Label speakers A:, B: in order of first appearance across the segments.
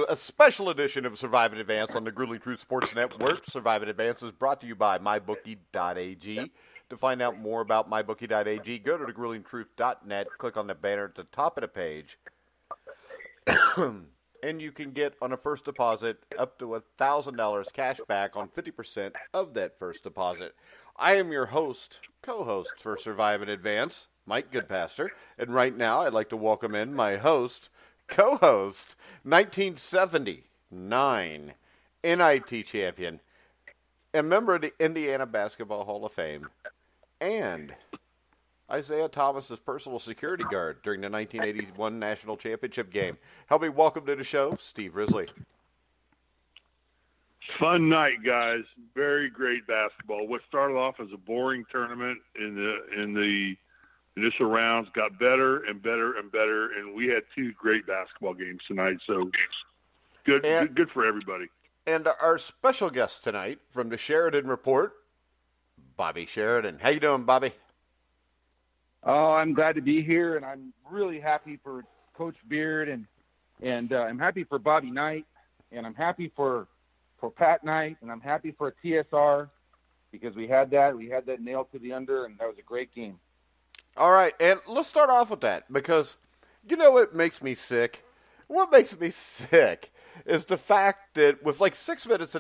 A: to a special edition of Survive and Advance on the Grueling Truth Sports Network. Survive and Advance is brought to you by MyBookie.ag. To find out more about MyBookie.ag, go to thegruelingtruth.net, click on the banner at the top of the page, and you can get on a first deposit up to $1,000 cash back on 50% of that first deposit. I am your co-host for Survive and Advance, Mike Goodpaster, and right now I'd like to welcome in my co-host, 1979 NIT champion, a member of the Indiana Basketball Hall of Fame, and Isaiah Thomas's personal security guard during the 1981 National Championship game. Help me welcome to the show, Steve Risley.
B: Fun night, guys. Very great basketball. What started off as a boring tournament in the initial rounds got better and better and better, and we had two great basketball games tonight. So good for everybody.
A: And our special guest tonight from the Sgeridan Report, Bobby Sgeridan. How you doing, Bobby?
C: Oh, I'm glad to be here, and I'm really happy for Coach Beard, and I'm happy for Bobby Knight, and I'm happy for Pat Knight, and I'm happy for TSR because we had that nailed to the under, and that was a great game.
A: All right, and let's start off with that because you know what makes me sick? What makes me sick is the fact that with like 6 minutes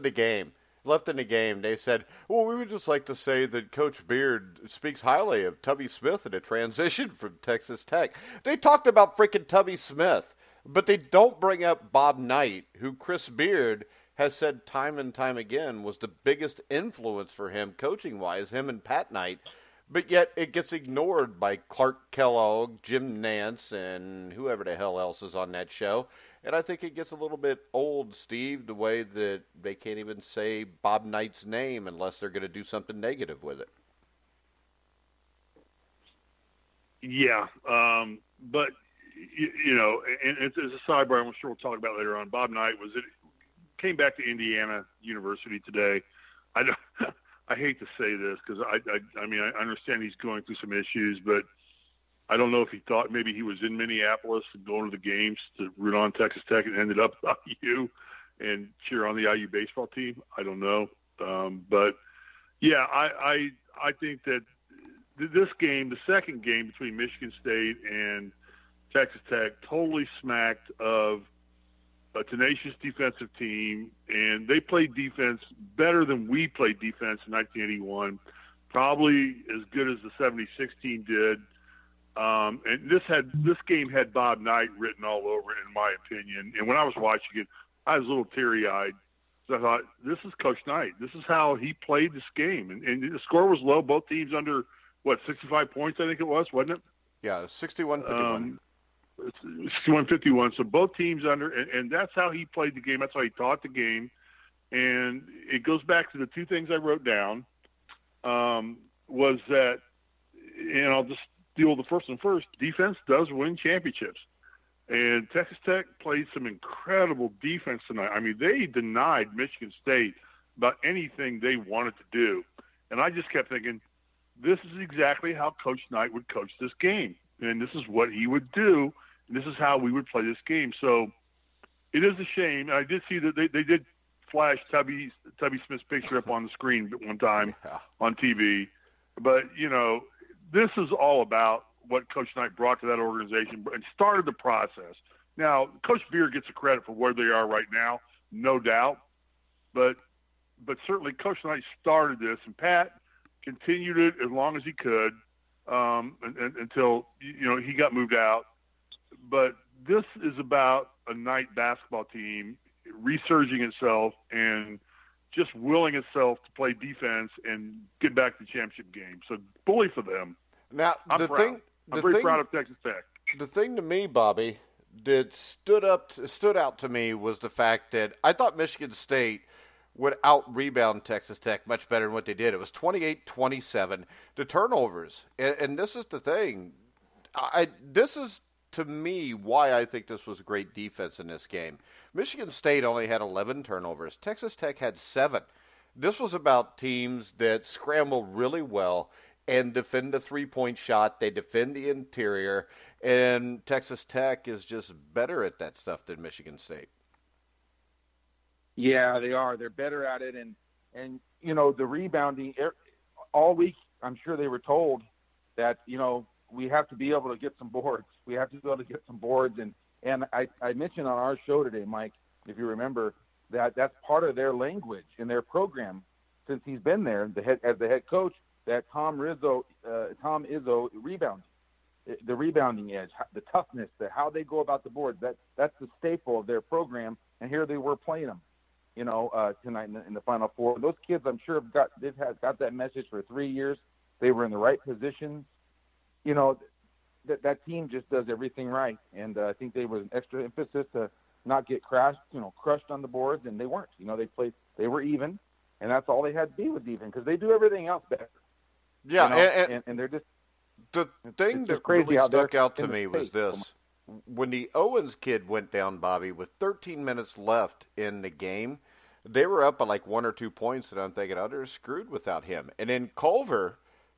A: left in the game, they said, well, we would just like to say that Coach Beard speaks highly of Tubby Smith in a transition from Texas Tech. They talked about freaking Tubby Smith, but they don't bring up Bob Knight, who Chris Beard has said time and time again was the biggest influence for him coaching-wise, him and Pat Knight. But yet it gets ignored by Clark Kellogg, Jim Nance, and whoever the hell else is on that show. And I think it gets a little bit old, Steve, the way that they can't even say Bob Knight's name unless they're going to do something negative with it.
B: Yeah, but, you know, and it's a sidebar I'm sure we'll talk about later on. Bob Knight came back to Indiana University today. I hate to say this because I mean, I understand he's going through some issues, but I don't know if he thought maybe he was in Minneapolis and going to the games to root on Texas Tech and ended up at IU and cheer on the IU baseball team. I don't know. But yeah, I think that this game, the second game between Michigan State and Texas Tech, totally smacked of a tenacious defensive team, and they played defense better than we played defense in 1981, probably as good as the 76 team did. And this game had Bob Knight written all over it, in my opinion. And when I was watching it, I was a little teary-eyed. So I thought, this is Coach Knight. This is how he played this game. And the score was low. Both teams under, 65 points, I think it was, wasn't it?
A: Yeah, 61-51.
B: 61-51. So both teams under, and that's how he played the game. That's how he taught the game. And it goes back to the two things I wrote down, was that, and I'll just deal with the first one first, defense does win championships. And Texas Tech played some incredible defense tonight. I mean, they denied Michigan State about anything they wanted to do. And I just kept thinking, this is exactly how Coach Knight would coach this game. And this is what he would do. And this is how we would play this game. So it is a shame. And I did see that they did flash Tubby Smith's picture up on the screen at one time on TV. But, you know, this is all about what Coach Knight brought to that organization and started the process. Now, Coach Beard gets the credit for where they are right now, no doubt. But certainly Coach Knight started this, and Pat continued it as long as he could until, you know, he got moved out. But this is about a Knight basketball team resurging itself and just willing itself to play defense and get back to the championship game. So bully for them.
A: Now,
B: I'm very proud of Texas Tech.
A: The thing to me, Bobby, that stood out to me was the fact that I thought Michigan State would out-rebound Texas Tech much better than what they did. It was 28-27. The turnovers, and this is the thing. This is, to me, why I think this was great defense in this game. Michigan State only had 11 turnovers. Texas Tech had 7. This was about teams that scramble really well and defend the three-point shot. They defend the interior, and Texas Tech is just better at that stuff than Michigan State.
C: Yeah, they are. They're better at it, and the rebounding all week. I'm sure they were told that we have to be able to get some boards. We have to be able to get some boards, and I mentioned on our show today, Mike, if you remember, that's part of their language in their program since he's been there as the head coach. That Tom Izzo rebounding, the rebounding edge, the toughness, how they go about the boards. That's the staple of their program, and here they were playing them. Tonight in the Final Four. Those kids, I'm sure, they've got that message for 3 years. They were in the right positions. That team just does everything right, and I think there was an extra emphasis to not get crushed on the boards, and they weren't. They were even, and that's all they had to be was even because they do everything else better.
A: Yeah,
C: and they're just
A: the thing that really stuck out to me was this. When the Owens kid went down, Bobby, with 13 minutes left in the game, they were up by like 1 or 2 points, and I'm thinking, they're screwed without him. And then Culver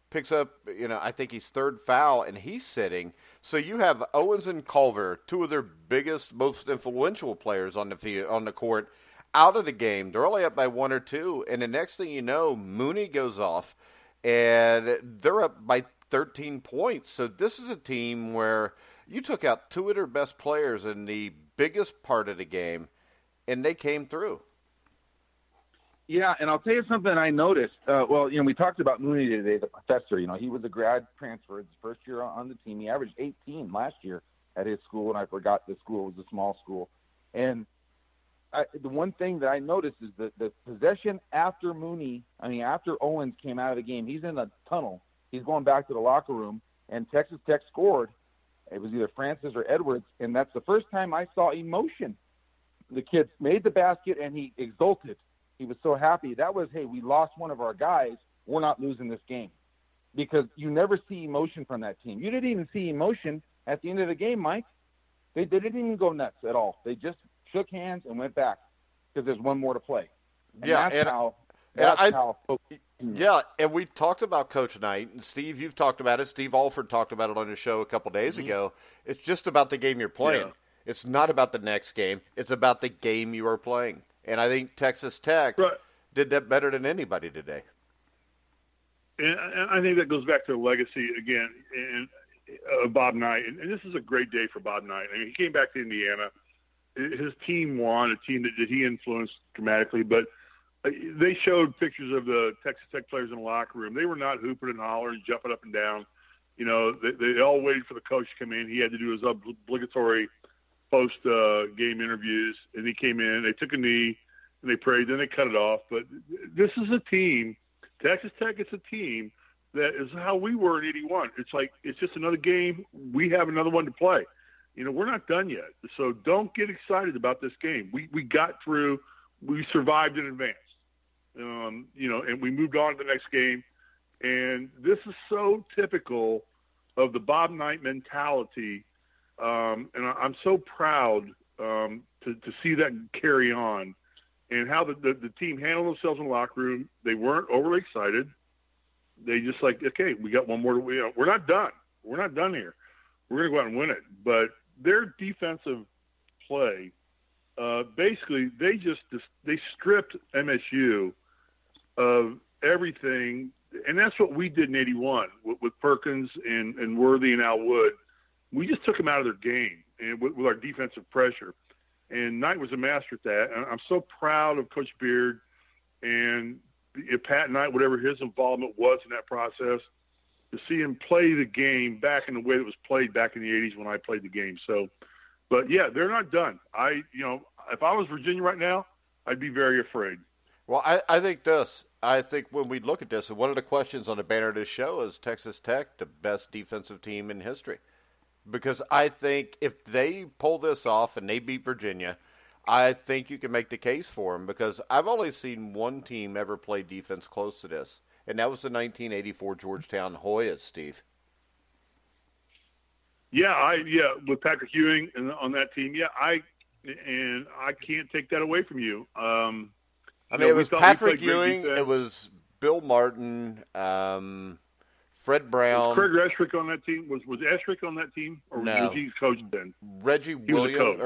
A: picks up, I think he's third foul, and he's sitting. So you have Owens and Culver, two of their biggest, most influential players on the field, on the court, out of the game. They're only up by 1 or 2, and the next thing you know, Mooney goes off, and they're up by 13 points. So this is a team where you took out two of their best players in the biggest part of the game, and they came through.
C: Yeah, and I'll tell you something I noticed. We talked about Mooney today, the professor. He was a grad transfer, his first year on the team. He averaged 18 last year at his school, and I forgot the school was a small school. And the one thing that I noticed is the possession after after Owens came out of the game, he's in the tunnel. He's going back to the locker room, and Texas Tech scored. It was either Francis or Edwards, and that's the first time I saw emotion. The kid made the basket, and he exulted. He was so happy. That was, hey, we lost one of our guys. We're not losing this game. Because you never see emotion from that team. You didn't even see emotion at the end of the game, Mike. They didn't even go nuts at all. They just shook hands and went back because there's one more to play. And
A: and we talked about Coach Knight, and Steve, you've talked about it. Steve Alford talked about it on his show a couple days ago. It's just about the game you're playing. Yeah. It's not about the next game. It's about the game you are playing. And I think Texas Tech did that better than anybody today.
B: And I think that goes back to the legacy again of Bob Knight. And this is a great day for Bob Knight. I mean, he came back to Indiana. His team won, a team that he influenced dramatically, but they showed pictures of the Texas Tech players in the locker room. They were not hooping and hollering, jumping up and down. They all waited for the coach to come in. He had to do his obligatory post-game interviews, and he came in. They took a knee, and they prayed. Then they cut it off. But this is a team, Texas Tech. It's a team that is how we were in '81. It's just another game. We have another one to play. We're not done yet. So don't get excited about this game. We got through. We survived in advance. And we moved on to the next game. And this is so typical of the Bob Knight mentality. And I'm so proud to see that carry on and how the team handled themselves in the locker room. They weren't overly excited. They just okay, we got one more. We're not done. We're not done here. We're going to go out and win it. But their defensive play, basically, they stripped MSU of everything. And that's what we did in '81 with Perkins and Worthy and Al Wood. We just took them out of their game and with our defensive pressure. And Knight was a master at that. And I'm so proud of Coach Beard and Pat Knight, whatever his involvement was in that process, to see him play the game back in the way that was played back in the 80s when I played the game. So, but yeah, they're not done. If I was Virginia right now, I'd be very afraid.
A: Well, I think when we look at this, and one of the questions on the banner of this show is Texas Tech, the best defensive team in history. Because I think if they pull this off and they beat Virginia, I think you can make the case for them. Because I've only seen one team ever play defense close to this, and that was the 1984 Georgetown Hoyas, Steve.
B: Yeah, with Patrick Ewing on that team, I can't take that away from you.
A: It was Patrick Ewing, it was Bill Martin, Fred Brown.
B: Was Craig Eschrick on that team? Was Eschrick on that team? Or
A: no.
B: Was he coach then?
A: Reggie Williams.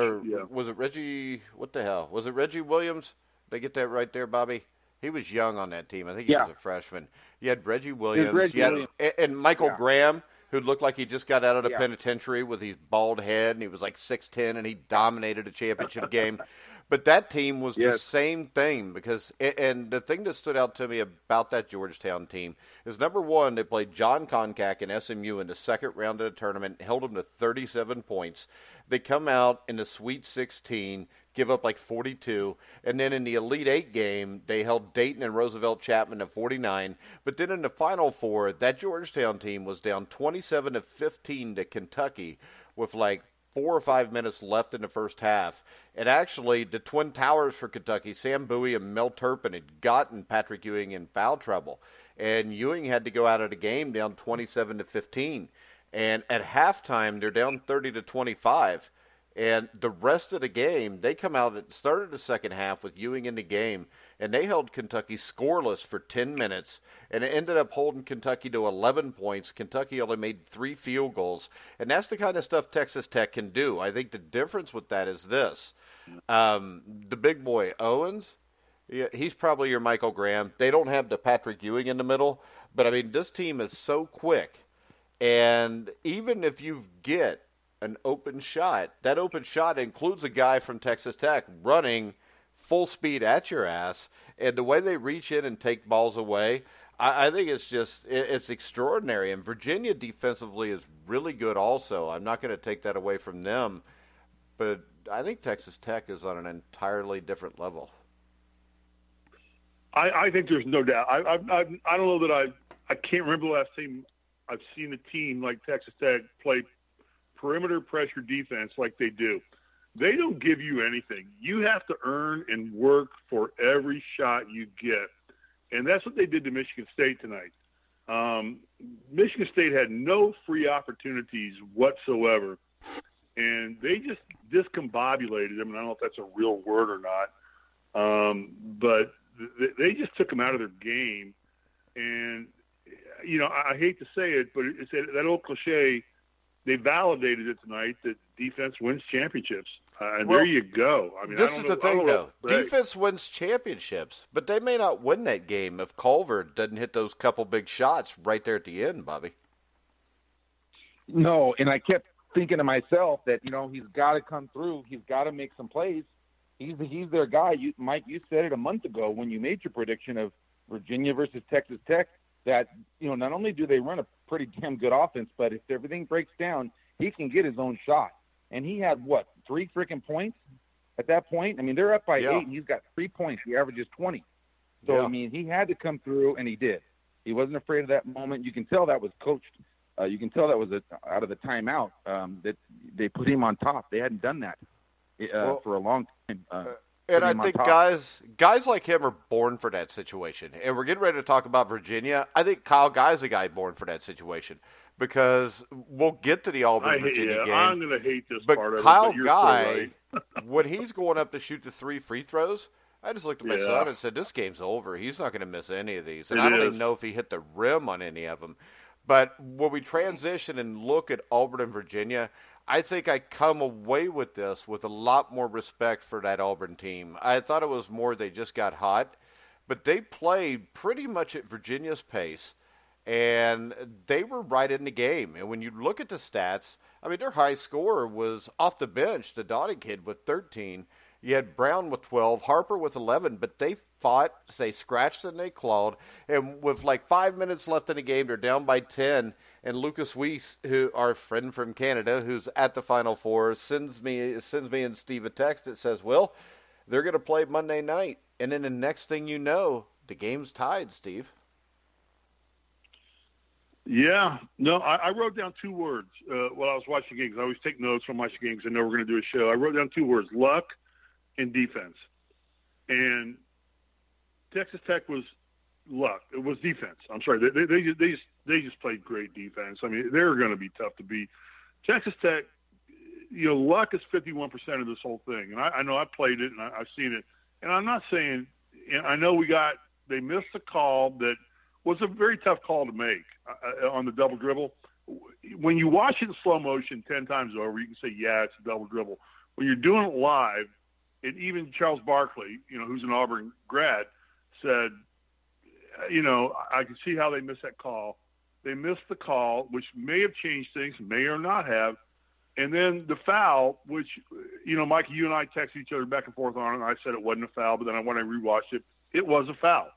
A: Was it Reggie? What the hell? Was it Reggie Williams? Did I get that right there, Bobby? He was young on that team. I think he
C: Yeah.
A: was a freshman. You had Reggie Williams.
C: Reggie
A: You had,
C: Williams.
A: and Michael
C: Yeah.
A: Graham, who looked like he just got out of the
C: Yeah.
A: penitentiary with his bald head, and he was like 6'10", and he dominated a championship game. But that team was the
C: Yes.
A: same thing because, and the thing that stood out to me about that Georgetown team is, number one, they played John Concac and SMU in the second round of the tournament, held them to 37 points. They come out in the Sweet 16, give up like 42, and then in the Elite Eight game, they held Dayton and Roosevelt Chapman to 49. But then in the Final Four, that Georgetown team was down 27-15 to Kentucky with like 4 or 5 minutes left in the first half. And actually, the Twin Towers for Kentucky, Sam Bowie and Mel Turpin, had gotten Patrick Ewing in foul trouble. And Ewing had to go out of the game down 27-15. And at halftime, they're down 30-25. And the rest of the game, they come out and started the second half with Ewing in the game, and they held Kentucky scoreless for 10 minutes, and it ended up holding Kentucky to 11 points. Kentucky only made 3 field goals, and that's the kind of stuff Texas Tech can do. I think the difference with that is this. The big boy, Owens, he's probably your Michael Graham. They don't have the Patrick Ewing in the middle, but, I mean, this team is so quick, and even if you get an open shot, that open shot includes a guy from Texas Tech running full speed at your ass, and the way they reach in and take balls away, I think it's extraordinary. And Virginia defensively is really good also. I'm not going to take that away from them, but I think Texas Tech is on an entirely different level.
B: I think there's no doubt. I don't know that I can't remember the last time I've seen a team like Texas Tech play perimeter pressure defense like they do. They don't give you anything. You have to earn and work for every shot you get. And that's what they did to Michigan State tonight. Michigan State had no free opportunities whatsoever. And they just discombobulated them. And I don't know if that's a real word or not. But they just took them out of their game. And, you know, I hate to say it, but it's that old cliche. They validated it tonight that defense wins championships. And there you go. I mean,
A: this is the thing, though. Defense wins championships, but they may not win that game if Culver doesn't hit those couple big shots right there at the end, Bobby.
C: No, and I kept thinking to myself that, you know, he's got to come through. He's got to make some plays. He's their guy. Mike, you said it a month ago when you made your prediction of Virginia versus Texas Tech that, you know, not only do they run a pretty damn good offense, but if everything breaks down, he can get his own shot. And he had, 3 freaking points at that point? I mean, they're up by 8, and he's got 3 points. He averages 20. So, I mean, he had to come through, and he did. He wasn't afraid of that moment. You can tell that was coached. You can tell that was out of the timeout that they put him on top. They hadn't done that for a long time.
A: And I think guys like him are born for that situation. And we're getting ready to talk about Virginia. I think Kyle Guy's a guy born for that situation because we'll get to the Auburn-Virginia game.
B: I'm going to hate this
A: but
B: part of
A: Kyle
B: it, but
A: Guy,
B: right.
A: when he's going up to shoot the 3 free throws, I just looked at my son and said, this game's over. He's not going to miss any of these. And I don't even know if he hit the rim on any of them. But when we transition and look at Auburn and Virginia, I think I come away with this with a lot more respect for that Auburn team. I thought it was more they just got hot, but they played pretty much at Virginia's pace, and they were right in the game. And when you look at the stats, I mean, their high scorer was off the bench, the Doughty kid with 13. You had Brown with 12, Harper with 11, but they fought, they scratched and they clawed. And with like 5 minutes left in the game, they're down by 10. And Lucas Weiss, who our friend from Canada, who's at the Final Four, sends me and Steve a text that says, well, they're going to play Monday night. And then the next thing you know, the game's tied, Steve.
B: Yeah. No, I wrote down 2 words while I was watching games. I always take notes from watching games. I know we're going to do a show. I wrote down 2 words, luck and defense. And Texas Tech was luck. It was defense. I'm sorry. They just played great defense. I mean, they're going to be tough to beat. Texas Tech, you know, luck is 51% of this whole thing. And I know I played it and I've seen it. And I'm not saying, and I know they missed a call that was a very tough call to make on the double dribble. When you watch it in slow motion 10 times over, you can say, yeah, it's a double dribble. When you're doing it live, And even Charles Barkley, who's an Auburn grad, said, I can see how they missed that call. They missed the call, which may have changed things, may or not have. And then the foul, which, Mike, you and I texted each other back and forth on it, and I said it wasn't a foul, but then when I rewatched it, it was a foul.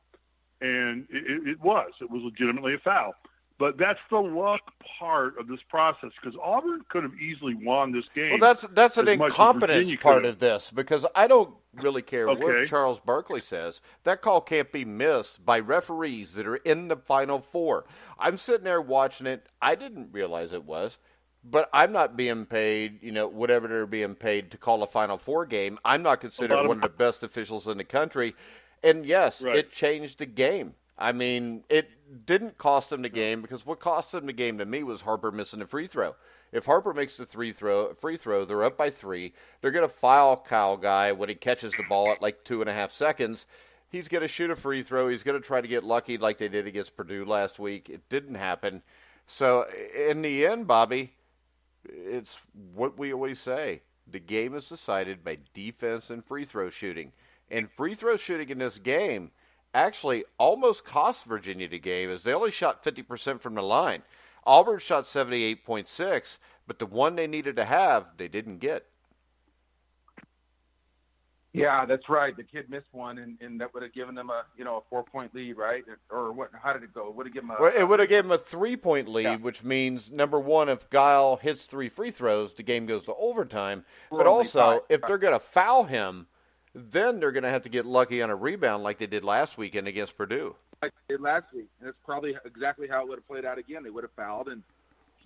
B: And it was legitimately a foul. But that's the luck part of this process, because Auburn could have easily won this game.
A: Well, that's an incompetence part of this, because I don't really care what Charles Barkley says. That call can't be missed by referees that are in the Final Four. I'm sitting there watching it. I didn't realize it was, but I'm not being paid, whatever they're being paid to call a Final Four game. I'm not considered one of the best officials in the country. And, yes, It changed the game. I mean, it didn't cost them the game, because what cost them the game to me was Harper missing the free throw. If Harper makes the free throw, they're up by 3. They're going to foul Kyle Guy when he catches the ball at like 2.5 seconds. He's going to shoot a free throw. He's going to try to get lucky like they did against Purdue last week. It didn't happen. So, in the end, Bobby, it's what we always say. The game is decided by defense and free throw shooting. And free throw shooting in this game actually almost cost Virginia the game, as they only shot 50% from the line. Auburn shot 78.6, but the one they needed to have, they didn't get.
C: Yeah, that's right. The kid missed one, and that would have given them a 4-point lead, right? Or what? How did it go? It would have given them
A: it would have given them a 3-point lead, which means, number one, if Guile hits 3 free throws, the game goes to overtime. But also, if they're going to foul him, then they're going to have to get lucky on a rebound like they did last weekend against Purdue.
C: Like they did last week. And that's probably exactly how it would have played out again. They would have fouled, and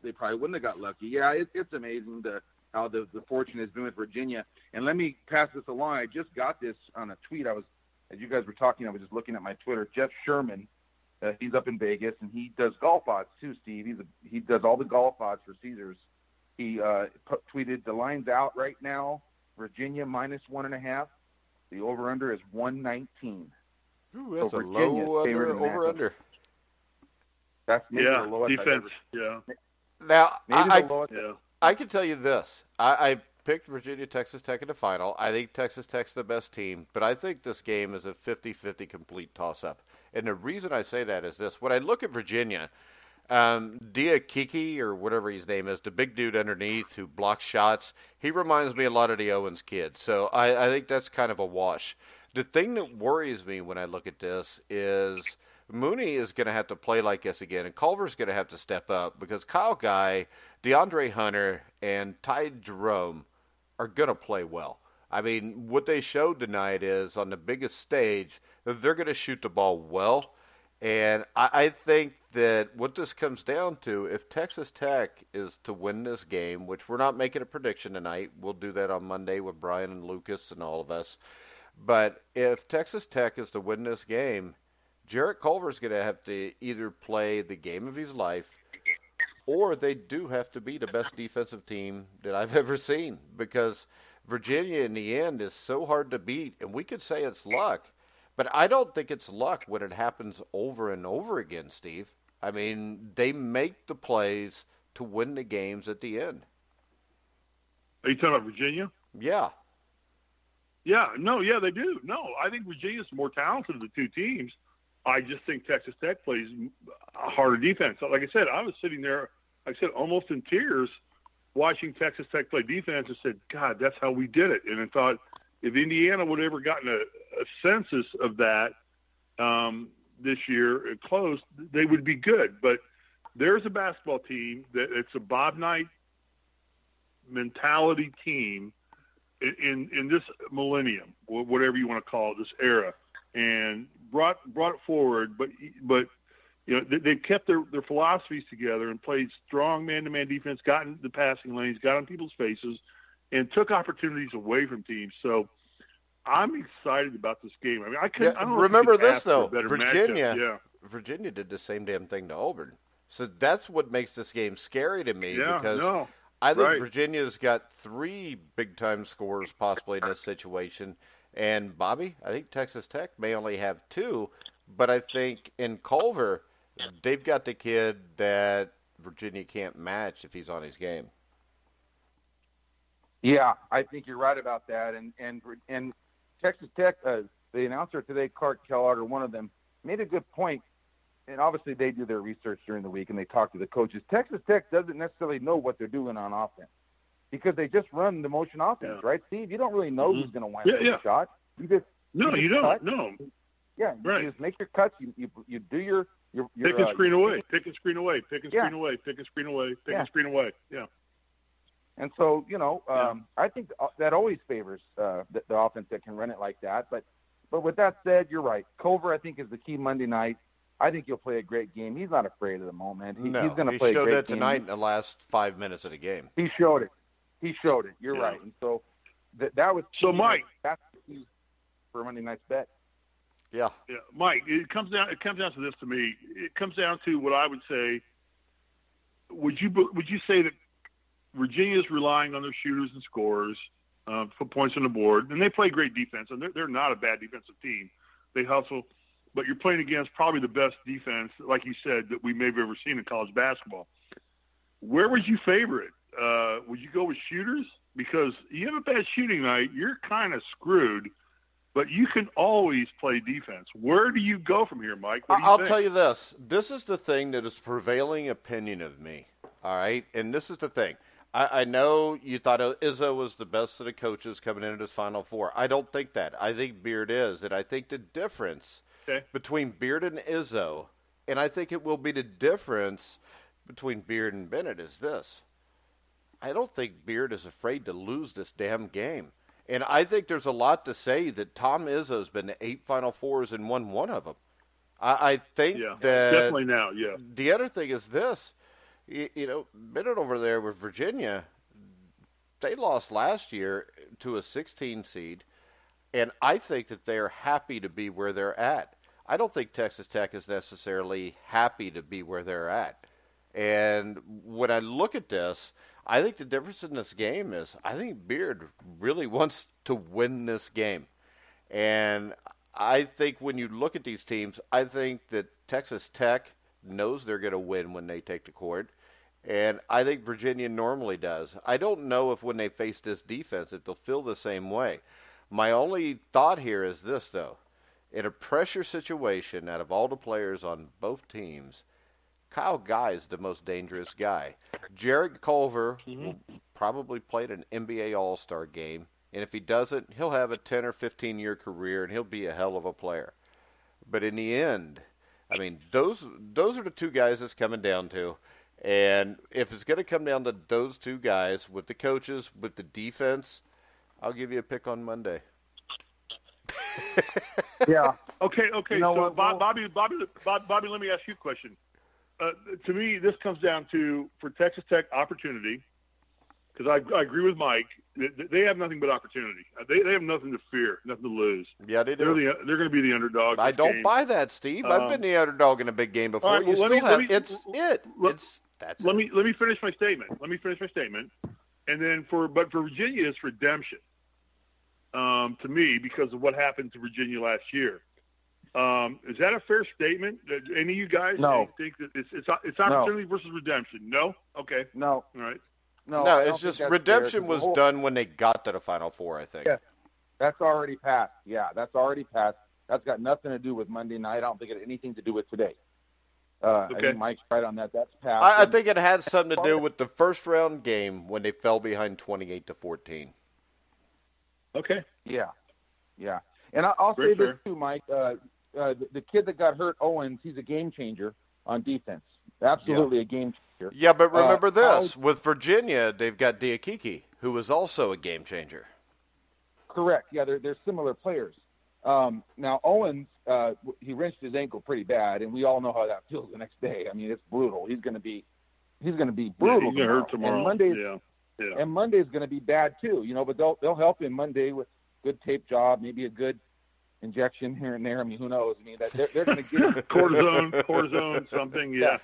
C: they probably wouldn't have got lucky. Yeah, it's amazing how the fortune has been with Virginia. And let me pass this along. I just got this on a tweet. As you guys were talking, I was just looking at my Twitter. Jeff Sherman, he's up in Vegas, and he does golf odds too, Steve. He does all the golf odds for Caesars. He tweeted, the line's out right now, Virginia -1.5. The over-under is 119.
A: Ooh, that's a low over-under.
C: That's maybe the lowest
B: defense.
A: Now, I can tell you this. I picked Virginia, Texas Tech in the final. I think Texas Tech's the best team, but I think this game is a 50-50 complete toss-up. And the reason I say that is this. When I look at Virginia, Diakiki, or whatever his name is, the big dude underneath who blocks shots, he reminds me a lot of the Owens kids. So I think that's kind of a wash. The thing that worries me when I look at this is Mooney is going to have to play like this again, and Culver's going to have to step up, because Kyle Guy, DeAndre Hunter, and Ty Jerome are going to play well. I mean, what they showed tonight is, on the biggest stage, that they're going to shoot the ball well. And I think that what this comes down to, if Texas Tech is to win this game, which we're not making a prediction tonight, we'll do that on Monday with Brian and Lucas and all of us. But if Texas Tech is to win this game, Jarrett Culver's going to have to either play the game of his life, or they do have to be the best defensive team that I've ever seen, because Virginia in the end is so hard to beat, and we could say it's luck. But I don't think it's luck when it happens over and over again, Steve. I mean, they make the plays to win the games at the end.
B: Are you talking about Virginia?
A: Yeah.
B: Yeah, they do. No, I think Virginia's more talented of the two teams. I just think Texas Tech plays a harder defense. Like I said, I was sitting there, almost in tears watching Texas Tech play defense, and said, God, that's how we did it. And I thought, if Indiana would have ever gotten a census of that this year close, they would be good. But there's a basketball team that it's a Bob Knight mentality team in this millennium, whatever you want to call it, this era, and brought it forward. But they've kept their philosophies together and played strong man-to-man defense, got in the passing lanes, got on people's faces, and took opportunities away from teams. So I'm excited about this game. I mean, I don't
A: remember this though. Virginia did the same damn thing to Auburn. So that's what makes this game scary to me, because I think Virginia's got 3 big-time scorers possibly in this situation. And, Bobby, I think Texas Tech may only have 2, but I think in Culver, they've got the kid that Virginia can't match if he's on his game.
C: Yeah, I think you're right about that. And Texas Tech, the announcer today, Clark Kellogg, or one of them, made a good point. And obviously they do their research during the week and they talk to the coaches. Texas Tech doesn't necessarily know what they're doing on offense because they just run the motion offense, right, Steve? You don't really know who's going to win the shot. You don't.
B: No.
C: Yeah,
B: right.
C: You just make your cuts. You do your
B: pick and screen away. Pick and screen away. Pick and screen away. Pick and screen away. Pick and screen away. Yeah.
C: And so, I think that always favors the offense that can run it like that. But with that said, you're right. Culver, I think, is the key Monday night. I think he'll play a great game. He's not afraid of the moment. He's going to play a great game.
A: He showed it tonight in the last 5 minutes of the game.
C: He showed it. You're right. And so that was
B: so Mike.
C: That's the key for Monday night's bet.
B: Yeah, Mike. It comes down to this to me. It comes down to what I would say. Would you say that Virginia's relying on their shooters and scorers to put points on the board, and they play great defense, and they're not a bad defensive team. They hustle, but you're playing against probably the best defense, like you said, that we may have ever seen in college basketball. Where would you favor it? Would you go with shooters? Because you have a bad shooting night, you're kind of screwed, but you can always play defense. Where do you go from here, Mike?
A: I'll tell you this. This is the thing that is prevailing opinion of me, all right? And this is the thing. I know you thought Izzo was the best of the coaches coming into this Final Four. I don't think that. I think Beard is. And I think the difference between Beard and Izzo, and I think it will be the difference between Beard and Bennett, is this. I don't think Beard is afraid to lose this damn game. And I think there's a lot to say that Tom Izzo's been to 8 Final Fours and won one of them. I think that
B: definitely now, yeah.
A: The other thing is this. Bennett over there with Virginia, they lost last year to a 16 seed, and I think that they're happy to be where they're at. I don't think Texas Tech is necessarily happy to be where they're at. And when I look at this, I think the difference in this game is I think Beard really wants to win this game. And I think when you look at these teams, I think that Texas Tech knows they're going to win when they take the court. And I think Virginia normally does. I don't know if when they face this defense, if they'll feel the same way. My only thought here is this, though. In a pressure situation, out of all the players on both teams, Kyle Guy is the most dangerous guy. Jared Culver will probably play an NBA All-Star game. And if he doesn't, he'll have a 10 or 15-year career, and he'll be a hell of a player. But in the end, I mean, those are the two guys it's coming down to. And if it's going to come down to those two guys with the coaches, with the defense, I'll give you a pick on Monday.
C: Yeah.
B: Okay. So, Bobby, let me ask you a question. To me, this comes down to, for Texas Tech, opportunity, because I agree with Mike. They have nothing but opportunity. They have nothing to fear, nothing to lose.
A: Yeah, they do.
B: They're going to be the underdog.
A: I don't buy that, Steve. I've been the underdog in a big game before.
B: Right,
A: Let
B: me finish my statement. And then for Virginia, it's redemption. To me, because of what happened to Virginia last year. Is that a fair statement? Any of you guys think that it's opportunity versus redemption? No? Okay.
C: No.
B: All right.
A: No, it's just redemption was done when they got to the Final Four, I think.
C: Yeah, that's already passed. That's already passed. That's got nothing to do with Monday night. I don't think it had anything to do with today. I think Mike's right on that. That's passed.
A: I think it had something to do with the first round game when they fell behind 28-14.
B: Okay.
C: Yeah. And I'll say this too, Mike. The kid that got hurt, Owens, he's a game changer on defense. Absolutely a game changer.
A: Yeah, but remember this. With Virginia, they've got Diakiki, who was also a game changer.
C: Correct. Yeah, they're similar players. Now, Owens, he wrenched his ankle pretty bad, and we all know how that feels the next day. I mean, it's brutal. He's going to be brutal.
B: He's going to hurt tomorrow.
C: And Monday's going to be bad too, but they'll help him Monday with good tape job, maybe a good injection here and there. I mean, who knows? I mean, they're going to get
B: cortisone, something. Yeah.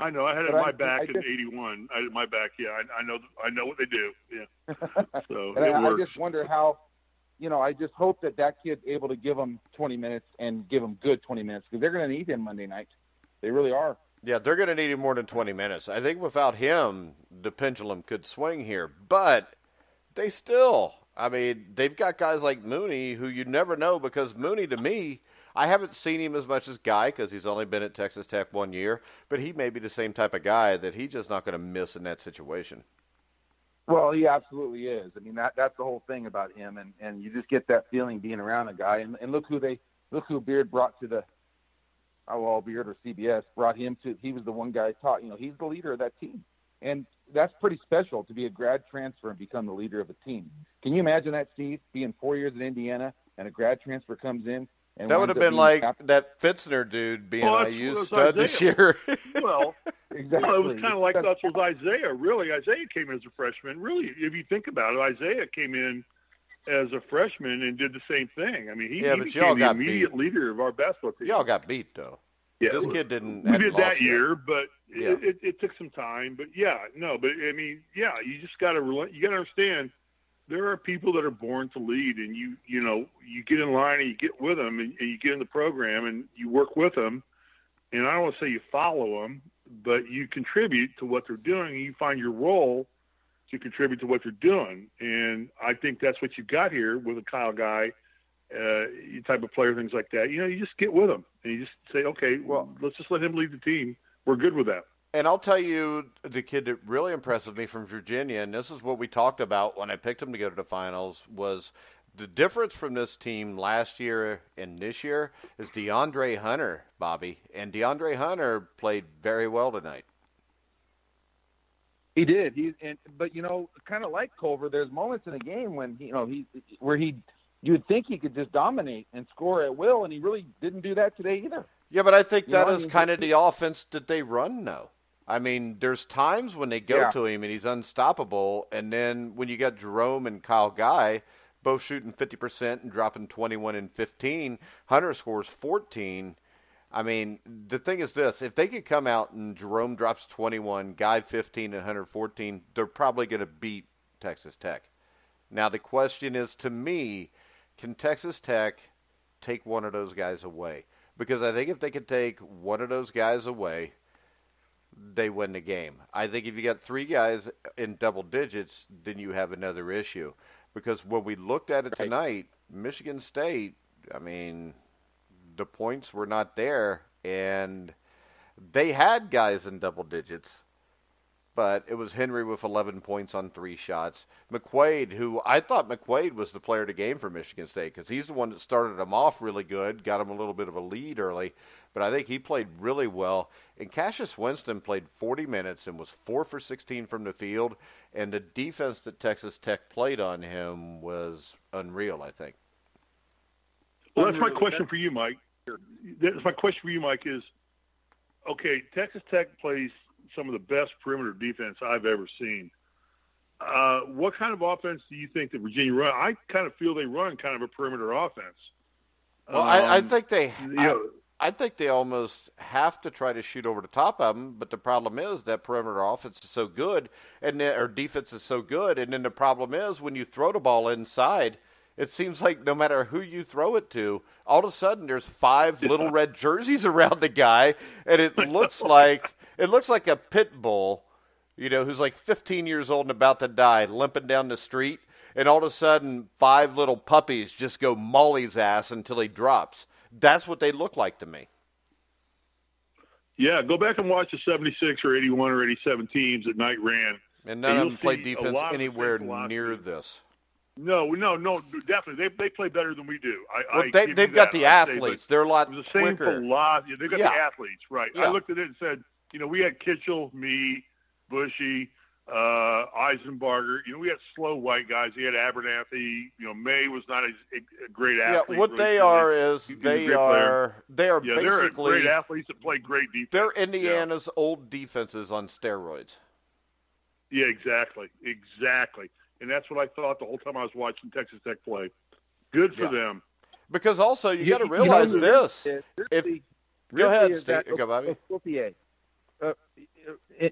B: I know. I had it in my back in '81. My back. Yeah, I know what they do. Yeah. So it works.
C: I just wonder how. I just hope that kid's able to give them 20 minutes and give them good 20 minutes because they're going to need him Monday night. They really are.
A: Yeah, they're going to need him more than 20 minutes. I think without him, the pendulum could swing here. But they still, I mean, they've got guys like Mooney who you never know, because Mooney, to me, I haven't seen him as much as Guy because he's only been at Texas Tech 1 year, but he may be the same type of guy that he's just not going to miss in that situation.
C: Well, he absolutely is. I mean, that's the whole thing about him, and you just get that feeling being around a guy. And look who Beard brought to the Beard or CBS brought him to. He was the one guy taught. He's the leader of that team, and that's pretty special to be a grad transfer and become the leader of a team. Can you imagine that, Steve, being 4 years at Indiana and a grad transfer comes in? And
A: that would have been like that Fitzner dude being IU's stud this year.
B: Well,
C: exactly.
B: Well, it was kind of like that with Isaiah. Really, Isaiah came in as a freshman. Really, if you think about it, Isaiah came in as a freshman and did the same thing. I mean, he became the immediate leader of our basketball team.
A: Y'all got beat, though.
B: Yeah,
A: this kid didn't.
B: We did that year, but
A: yeah.
B: it took some time. But but I mean, you just got to understand. There are people that are born to lead, and you get in line and you get with them, and you get in the program and you work with them. And I don't want to say you follow them, but you contribute to what they're doing, and you find your role to contribute to what they're doing. And I think that's what you got here with a Kyle Guy, type of player, things like that. You just get with them and you just say, okay, well, let's just let him lead the team. We're good with that.
A: And I'll tell you, the kid that really impressed me from Virginia, and this is what we talked about when I picked him to go to the finals, was the difference from this team last year and this year is DeAndre Hunter, Bobby. And DeAndre Hunter played very well tonight.
C: He did. But kind of like Culver, there's moments in the game when you'd think he could just dominate and score at will, and he really didn't do that today either.
A: Yeah, but I think that is kind of the offense that they run now. I mean, there's times when they go to him and he's unstoppable, and then when you got Jerome and Kyle Guy both shooting 50% and dropping 21 and 15, Hunter scores 14. I mean, the thing is this, if they could come out and Jerome drops 21, Guy 15, and Hunter 14, they're probably going to beat Texas Tech. Now, the question is, to me, can Texas Tech take one of those guys away? Because I think if they could take one of those guys away, they win the game. I think if you got three guys in double digits, then you have another issue. Because when we looked at it tonight, Michigan State, I mean, the points were not there, and they had guys in double digits, but it was Henry with 11 points on 3 shots. McQuaid, who I thought McQuaid was the player of the game for Michigan State because he's the one that started them off really good, got them a little bit of a lead early, but I think he played really well. And Cassius Winston played 40 minutes and was 4 for 16 from the field, and the defense that Texas Tech played on him was unreal, I think.
B: Well, that's my question for you, Mike. That's my question for you, Mike, is, okay, Texas Tech plays some of the best perimeter defense I've ever seen. What kind of offense do you think that Virginia run? I kind of feel they run kind of a perimeter offense.
A: Well, I think they I think they almost have to try to shoot over the top of them, but the problem is that perimeter offense is so good, and our defense is so good, and then the problem is when you throw the ball inside, it seems like no matter who you throw it to, all of a sudden there's 5 little red jerseys around the guy, and it looks like a pit bull, who's like 15 years old and about to die, limping down the street, and all of a sudden 5 little puppies just go maul his ass until he drops. That's what they look like to me.
B: Yeah, go back and watch the 76 or 81 or 87 teams that Knight ran.
A: And none of them played defense anywhere near this.
B: No, definitely. They play better than we do.
A: They've got the athletes. They're a lot quicker.
B: The same philosophy. They've got the athletes, right. Yeah. I looked at it and said, we had Kitchell, me, Bushy, Eisenbarger. We had slow white guys. He had Abernathy. May was not a great athlete.
A: Yeah, what they are is they are basically
B: great athletes that play great defense.
A: They're Indiana's old defenses on steroids.
B: Yeah, exactly. And that's what I thought the whole time I was watching Texas Tech play. Good for them.
A: Because also you got to realize this. Go ahead, Steve. Go, Bobby.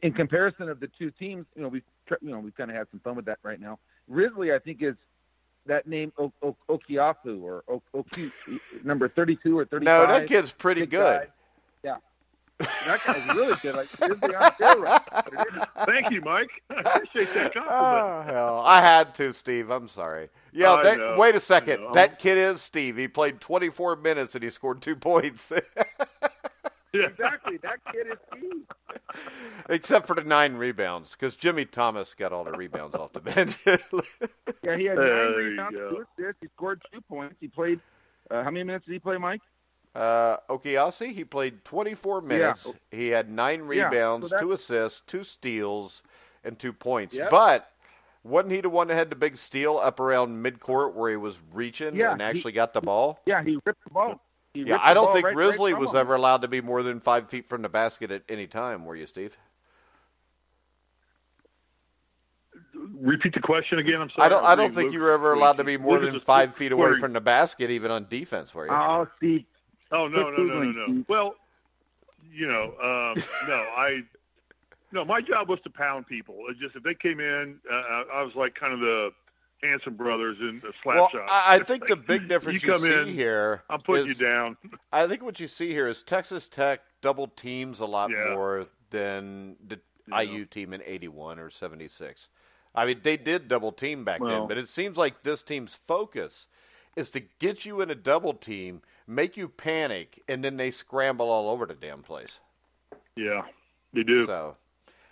C: In comparison of the two teams, we've kind of had some fun with that right now. Risley, I think, is that name Okiafu or Oku, number 32 or 35.
A: No, that kid's pretty good.
C: Guy. Yeah, That guy's really good. Like Risley on steroids.
B: Thank you, Mike. I appreciate that compliment.
A: Oh, hell. I had to, Steve. I'm sorry. Yeah,
B: I know.
A: wait a second.
B: I know.
A: That kid is Steve. He played 24 minutes and he scored 2 points.
C: Exactly. That kid is Steve.
A: Except for the 9 rebounds, because Jimmy Thomas got all the rebounds off the bench.
C: Yeah, he had 9 rebounds,
B: go.
C: 2 assists. He scored 2 points. He played. How many minutes did he play, Mike?
A: Okiasi, he played 24 minutes.
C: Yeah.
A: He had 9 rebounds,
C: so
A: 2 assists, 2 steals, and 2 points.
C: Yep.
A: But wasn't he the one that had the big steal up around midcourt where he was reaching and actually got the ball?
C: Yeah, he ripped the ball.
A: I don't think Risley was ever allowed to be more than 5 feet from the basket at any time, were you, Steve?
B: Repeat the question again. I'm sorry.
A: I don't think you were ever allowed to be more than 5 feet away from the basket, even on defense, were you?
C: Oh, Steve.
B: Oh, no. Well, no, my job was to pound people. It's just if they came in, I was like kind of the Hanson brothers in the slap shot.
A: I think the big difference you see here,
B: I'm putting you down.
A: I think what you see here is Texas Tech double teams a lot more than the IU team in 81 or 76. I mean, they did double team back then, but it seems like this team's focus is to get you in a double team, make you panic, and then they scramble all over the damn place.
B: Yeah, they do.
A: So,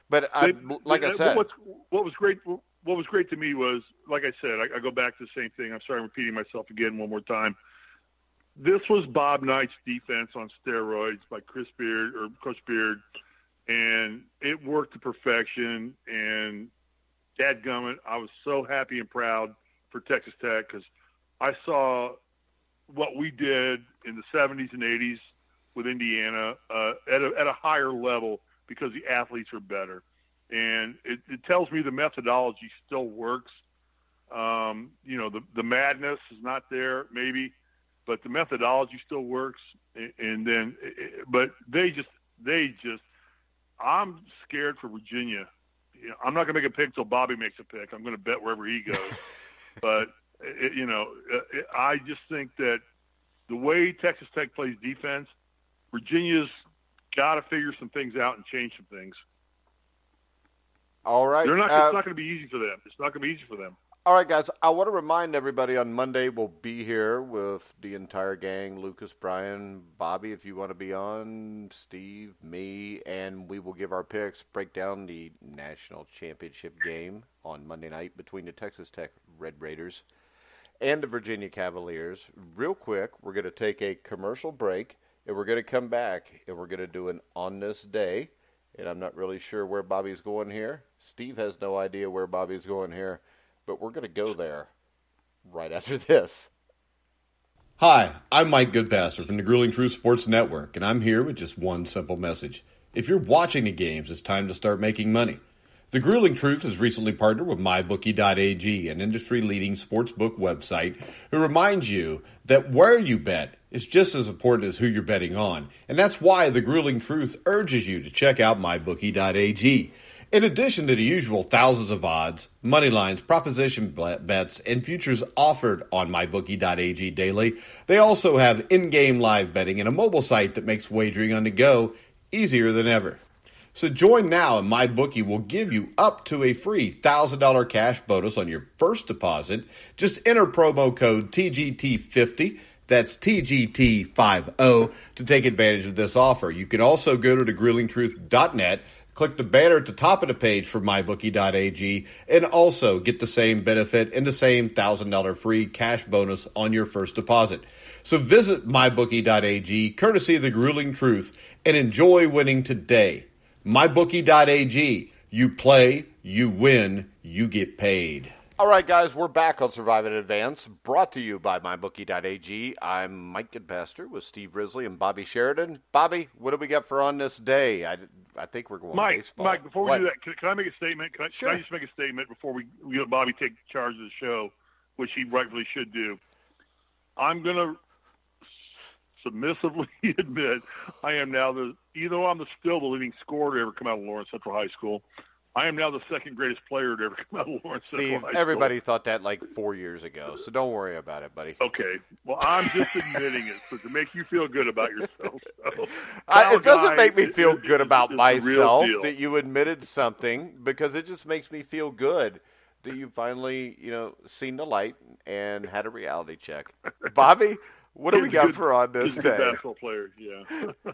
A: but like I said,
B: what was great to me was, like I said, I go back to the same thing. I'm sorry I'm repeating myself again one more time. This was Bob Knight's defense on steroids by Coach Beard, and it worked to perfection. And dadgummit, I was so happy and proud for Texas Tech because I saw what we did in the 70s and 80s with Indiana at a higher level because the athletes are better. And it tells me the methodology still works. The madness is not there, maybe, but the methodology still works. But they just, I'm scared for Virginia. I'm not going to make a pick until Bobby makes a pick. I'm going to bet wherever he goes. But, I just think that the way Texas Tech plays defense, Virginia's got to figure some things out and change some things.
A: All right.
B: It's not going to be easy for them.
A: All right, guys. I want to remind everybody on Monday we'll be here with the entire gang, Lucas, Brian, Bobby, if you want to be on, Steve, me, and we will give our picks, break down the national championship game on Monday night between the Texas Tech Red Raiders and the Virginia Cavaliers. Real quick, we're going to take a commercial break, and we're going to come back, and we're going to do an On This Day. And I'm not really sure where Bobby's going here. Steve has no idea where Bobby's going here. But we're going to go there right after this.
D: Hi, I'm Mike Goodpaster from the Grueling Truth Sports Network, and I'm here with just one simple message. If you're watching the games, it's time to start making money. The Grueling Truth has recently partnered with MyBookie.ag, an industry-leading sportsbook website, who reminds you that where you bet is just as important as who you're betting on. And that's why the Grueling Truth urges you to check out MyBookie.ag. In addition to the usual thousands of odds, money lines, proposition bets, and futures offered on MyBookie.ag daily, they also have in-game live betting and a mobile site that makes wagering on the go easier than ever. So join now and MyBookie will give you up to a free $1,000 cash bonus on your first deposit. Just enter promo code TGT50, that's TGT50, to take advantage of this offer. You can also go to thegruelingtruth.net, click the banner at the top of the page for MyBookie.ag, and also get the same benefit and the same $1,000 free cash bonus on your first deposit. So visit MyBookie.ag, courtesy of the Grueling Truth, and enjoy winning today. MyBookie.ag. You play, you win, you get paid.
A: All right, guys, we're back on Survive in Advance, brought to you by MyBookie.ag. I'm Mike Goodpaster with Steve Risley and Bobby Sgeridan. Bobby, what do we got for On This Day? I think we're going baseball.
B: Mike, before we do that, can I make a statement?
A: Sure.
B: Can I just make a statement before we let Bobby take charge of the show, which he rightfully should do? I'm going to submissively admit I am now still the leading scorer to ever come out of Lawrence Central High School. I am now the second greatest player to ever come out of Lawrence
A: Steve,
B: Central High School.
A: everybody thought that like 4 years ago, so don't worry about it, buddy.
B: Okay. Well, I'm just admitting it, so to make you feel good about yourself. So,
A: It doesn't make me feel good about
B: is
A: myself
B: the real deal.
A: that you admitted something, because it just makes me feel good that you finally, seen the light and had a reality check. Bobby, what do we got for on this
B: He's a good
A: day?
B: basketball player, yeah.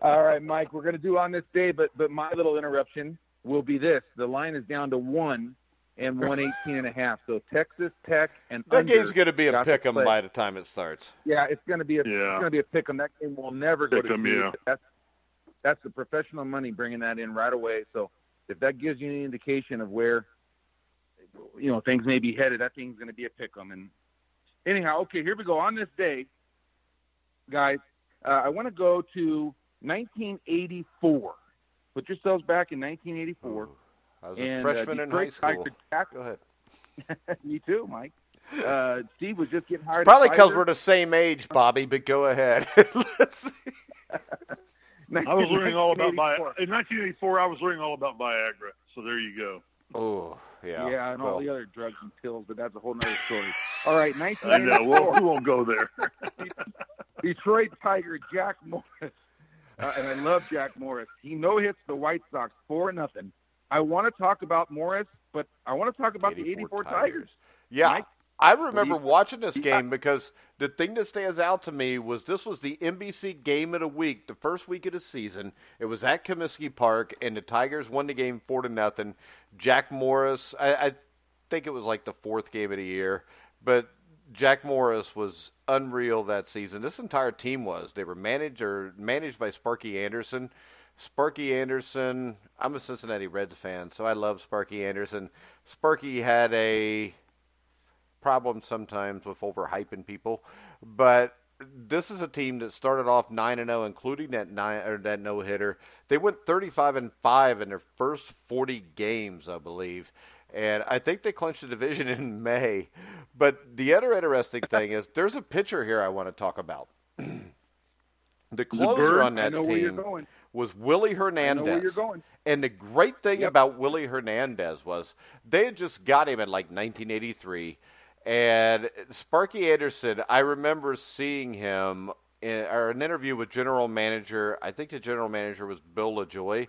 C: All right, Mike, we're going to do on this day, but my little interruption will be this. The line is down to 1 and 118.5. So Texas Tech and
A: That
C: under
A: game's going to be a
C: got to
A: pick 'em
C: play.
A: by the time it starts.
C: Yeah, it's going to be a pick 'em. That game will never go to
B: Pick 'em,
C: two.
B: yeah.
C: That's the professional money bringing that in right away. So if that gives you any indication of where things may be headed, that thing's going to be a pick 'em. And anyhow, okay, here we go. On this day, guys, I want to go to 1984. Put yourselves back in 1984.
A: I was a freshman in high school. Go ahead.
C: Me too, Mike. Steve was just getting hired.
A: Probably
C: because
A: because we're the same age, Bobby, but go ahead. Let's see.
B: I was learning all about in 1984. I was learning all about Viagra. So there you go.
A: Oh, yeah.
C: Yeah, and all the other drugs and pills, but that's a whole nother story. All right,
B: I
C: 1984.
B: know. We won't go there.
C: Detroit Tiger Jack Morris, and I love Jack Morris. He no-hits the White Sox 4-0. I want to talk about Morris, but I want to talk about the 84 Tigers.
A: Yeah,
C: Mike,
A: I remember watching this game because the thing that stands out to me was this was the NBC game of the week, the first week of the season. It was at Comiskey Park, and the Tigers won the game 4-0. Jack Morris, I think it was like the fourth game of the year, but Jack Morris was unreal that season. This entire team was. They were managed by Sparky Anderson. Sparky Anderson, I'm a Cincinnati Reds fan, so I love Sparky Anderson. Sparky had a problem sometimes with overhyping people, but this is a team that started off 9-0, including that no-hitter. They went 35-5 in their first 40 games, I believe, and I think they clinched the division in May. But the other interesting thing is there's a pitcher here I want to talk about. The closer on that team was Willie Hernandez.
C: I know where you're going.
A: And the great thing about Willie Hernandez was they had just got him in like 1983. And Sparky Anderson, I remember seeing him in an interview with general manager. I think the general manager was Bill LaJoy.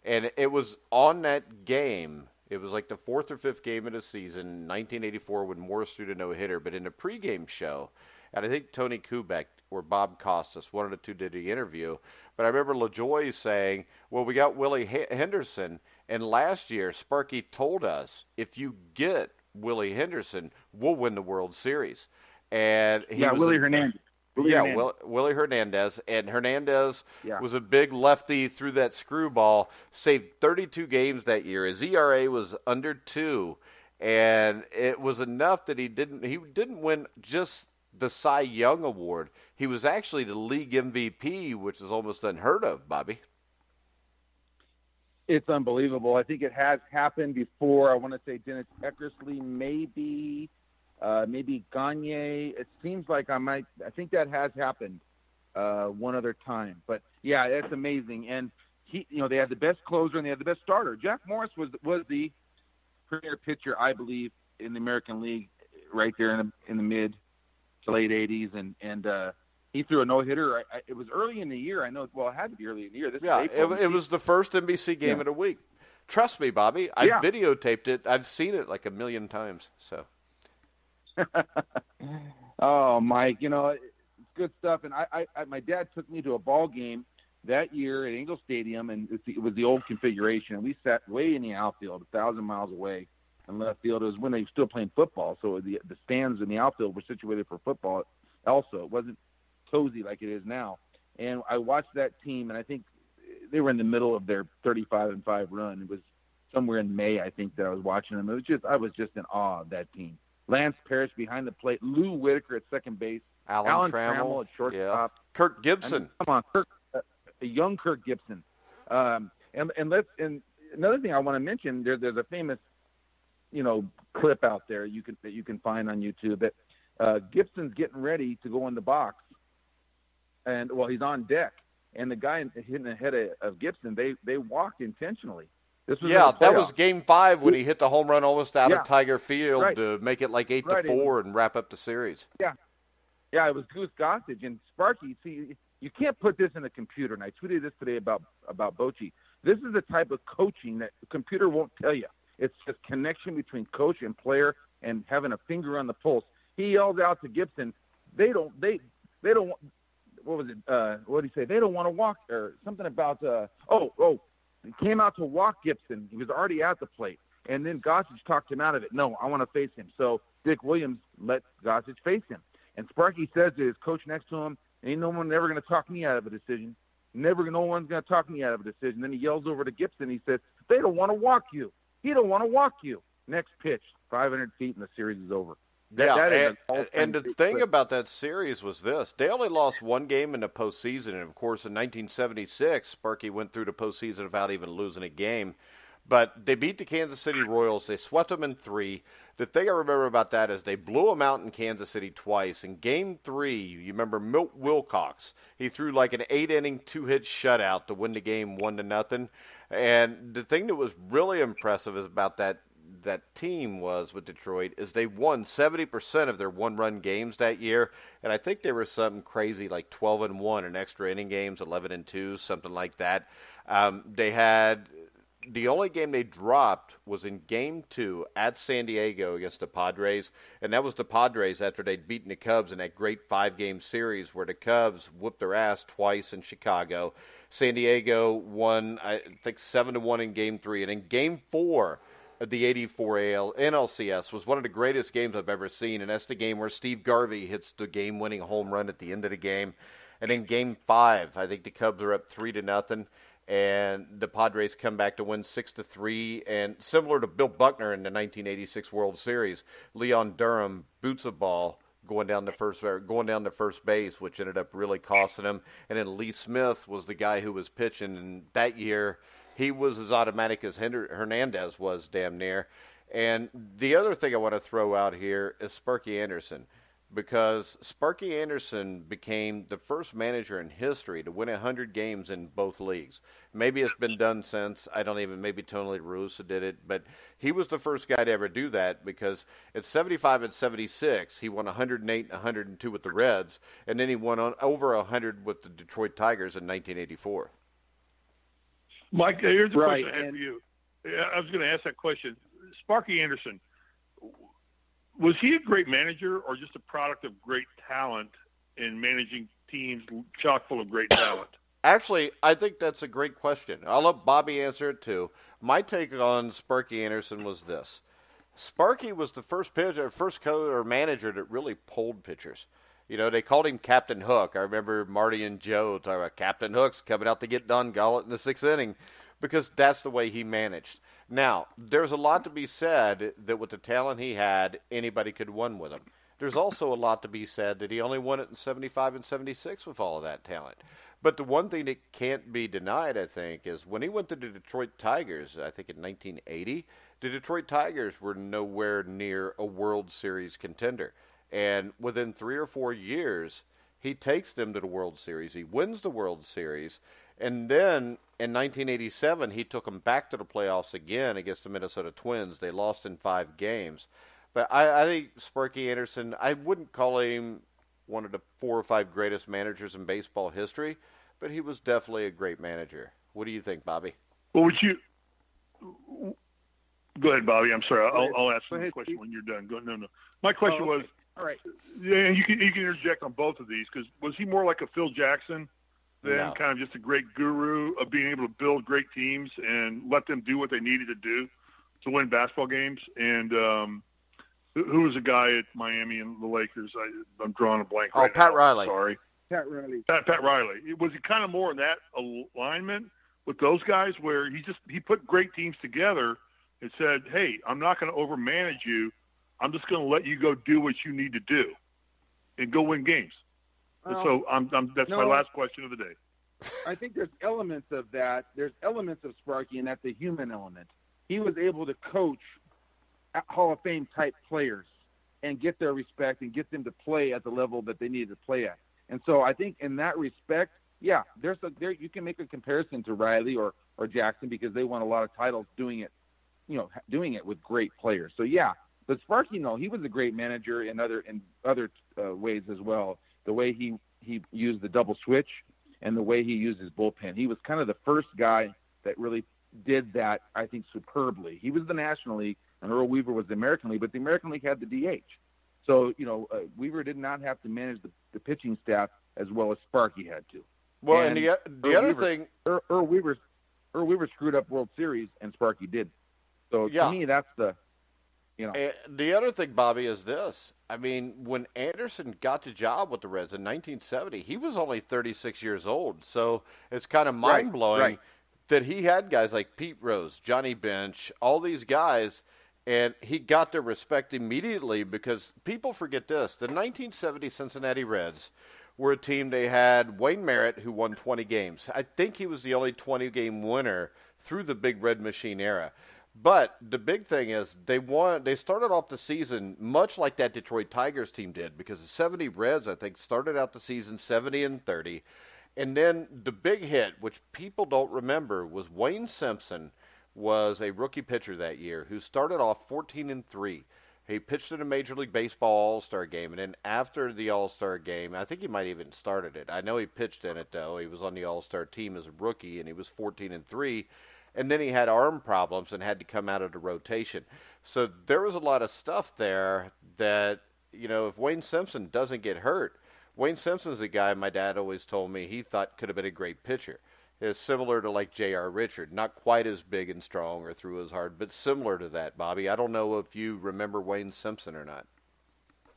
A: And it was on that game. It was like the fourth or fifth game of the season, 1984, when Morris threw the no-hitter. But in the pregame show, and I think Tony Kubek or Bob Costas, one of the two, did the interview. But I remember LaJoy saying, well, we got Willie Henderson, and last year Sparky told us, if you get Willie Henderson, we'll win the World Series. And
C: Willie Hernandez.
A: Willie Hernandez. And Hernandez was a big lefty, threw that screwball, saved 32 games that year. His ERA was under 2, and it was enough that he didn't win just the Cy Young Award. He was actually the league MVP, which is almost unheard of, Bobby.
C: It's unbelievable. I think it has happened before. I want to say Dennis Eckersley, maybe Gagne. It seems like I think that has happened one other time. But yeah, it's amazing. And they had the best closer and they had the best starter. Jack Morris was the premier pitcher, I believe, in the American League, right there in the mid to late 80s, and he threw a no-hitter. It was early in the year. I know. Well, it had to be early in the year.
A: It was the first NBC game of the week. Trust me, Bobby. I videotaped it. I've seen it like a million times. So.
C: Oh, Mike, it's good stuff. And my dad took me to a ball game that year at Angel Stadium, and it was the old configuration. And we sat way in the outfield, 1,000 miles away. In left field. It was when they were still playing football, so the stands in the outfield were situated for football. Also, it wasn't cozy like it is now. And I watched that team, and I think they were in the middle of their 35-5 run. It was somewhere in May, I think, that I was watching them. I was just in awe of that team. Lance Parrish behind the plate, Lou Whitaker at second base, Alan Trammell at shortstop,
A: Kirk Gibson.
C: Come on, Kirk, a young Kirk Gibson. And another thing I want to mention, there's a famous clip out there that you can find on YouTube that Gibson's getting ready to go in the box, and he's on deck, and the guy hitting the head of Gibson, they walked intentionally, This was
A: Yeah, that was Game 5 when he hit the home run almost out of Tiger Field to make it like 8-4 and wrap up the series.
C: Yeah, it was Goose Gossage and Sparky. See, you can't put this in a computer. And I tweeted this today about Bochy. This is the type of coaching that the computer won't tell you. It's just connection between coach and player and having a finger on the pulse. He yelled out to Gibson, they don't. What was it? What did he say? They don't want to walk, or something about. He came out to walk Gibson. He was already at the plate, and then Gossage talked him out of it. No, I want to face him. So Dick Williams let Gossage face him, and Sparky says to his coach next to him, "Ain't no one ever going to talk me out of a decision. No one's going to talk me out of a decision." Then he yells over to Gibson. He says, "They don't want to walk you. He don't want to walk you." Next pitch, 500 feet, and the series is over.
A: And the thing about that series was this. They only lost one game in the postseason, and, of course, in 1976, Sparky went through the postseason without even losing a game. But they beat the Kansas City Royals. They swept them in 3. The thing I remember about that is they blew them out in Kansas City twice. In Game 3, you remember Milt Wilcox. He threw like an 8-inning, 2-hit shutout to win the game 1-0. And the thing that was really impressive is about that team was with Detroit is they won 70% of their one-run games that year, and I think they were something crazy like 12-1 in extra inning games, 11-2, something like that. They had the only game they dropped was in Game 2 at San Diego against the Padres, and that was the Padres after they'd beaten the Cubs in that great 5-game series where the Cubs whooped their ass twice in Chicago. San Diego won, I think, 7-1 in Game 3, and in Game 4 the 84 NLCS was one of the greatest games I've ever seen, and that's the game where Steve Garvey hits the game-winning home run at the end of the game. And in Game 5, I think the Cubs are up 3-0, and the Padres come back to win 6-3. And similar to Bill Buckner in the 1986 World Series, Leon Durham boots a ball going down to first base, which ended up really costing him. And then Lee Smith was the guy who was pitching, and that year he was as automatic as Hernandez was, damn near. And the other thing I want to throw out here is Sparky Anderson, because Sparky Anderson became the first manager in history to win 100 games in both leagues. Maybe it's been done since. Maybe Tony La Russa did it, but he was the first guy to ever do that, because at 75 and 76, he won 108 and 102 with the Reds, and then he won over 100 with the Detroit Tigers in 1984.
B: Mike, here's a question I have for you. I was going to ask that question. Sparky Anderson, was he a great manager or just a product of great talent in managing teams chock full of great talent?
A: Actually, I think that's a great question. I'll let Bobby answer it too. My take on Sparky Anderson was this. Sparky was the first manager that really pulled pitchers. You know, they called him Captain Hook. I remember Marty and Joe talking about Captain Hook's coming out to get Don Gullett in the 6th inning, because that's the way he managed. Now, there's a lot to be said that with the talent he had, anybody could win with him. There's also a lot to be said that he only won it in 75 and 76 with all of that talent. But the one thing that can't be denied, I think, is when he went to the Detroit Tigers, I think in 1980, the Detroit Tigers were nowhere near a World Series contender. And within 3 or 4 years, he takes them to the World Series. He wins the World Series. And then in 1987, he took them back to the playoffs again against the Minnesota Twins. They lost in 5 games. But I think Sparky Anderson, I wouldn't call him one of the 4 or 5 greatest managers in baseball history, but he was definitely a great manager. What do you think, Bobby?
B: Well, go ahead, Bobby. I'm sorry. I'll ask you the question when you're done. No. My question was,
C: all right.
B: Yeah, you can interject on both of these, because was he more like a Phil Jackson than kind of just a great guru of being able to build great teams and let them do what they needed to do to win basketball games? And who was the guy at Miami and the Lakers? I'm drawing a blank right now.
A: Pat Riley.
B: Sorry.
C: Pat Riley.
B: Pat Riley. Was he kind of more in that alignment with those guys, where he put great teams together and said, hey, I'm not going to overmanage you. I'm just going to let you go do what you need to do and go win games. So that's my last question of the day.
C: I think there's elements of that. There's elements of Sparky, and that's the human element. He was able to coach Hall of Fame type players and get their respect and get them to play at the level that they needed to play at. And so I think in that respect, yeah, there you can make a comparison to Riley or Jackson because they won a lot of titles doing it, doing it with great players. So yeah, but Sparky, no, he was a great manager in other ways as well. The way he used the double switch and the way he used his bullpen. He was kind of the first guy that really did that, I think, superbly. He was the National League, and Earl Weaver was the American League, but the American League had the DH. So, Weaver did not have to manage the pitching staff as well as Sparky had to.
A: Well, and the other thing...
C: Earl Weaver screwed up World Series, and Sparky did. So, to me, that's the...
A: And the other thing, Bobby, is this. I mean, when Anderson got the job with the Reds in 1970, he was only 36 years old. So it's kind of mind-blowing that he had guys like Pete Rose, Johnny Bench, all these guys, and he got their respect immediately because people forget this. The 1970 Cincinnati Reds were a team. They had Wayne Merritt, who won 20 games. I think he was the only 20-game winner through the Big Red Machine era. But the big thing is they started off the season much like that Detroit Tigers team did because the 70 Reds, I think, started out the season 70-30. And then the big hit, which people don't remember, was Wayne Simpson was a rookie pitcher that year who started off 14-3. He pitched in a Major League Baseball All-Star game, and then after the All-Star game, I think he might even started it. I know he pitched in it, though. He was on the All-Star team as a rookie, and he was 14-3. And then he had arm problems and had to come out of the rotation. So there was a lot of stuff there that, if Wayne Simpson doesn't get hurt, Wayne Simpson's a guy my dad always told me he thought could have been a great pitcher. It's similar to like J.R. Richard, not quite as big and strong or threw as hard, but similar to that, Bobby. I don't know if you remember Wayne Simpson or not.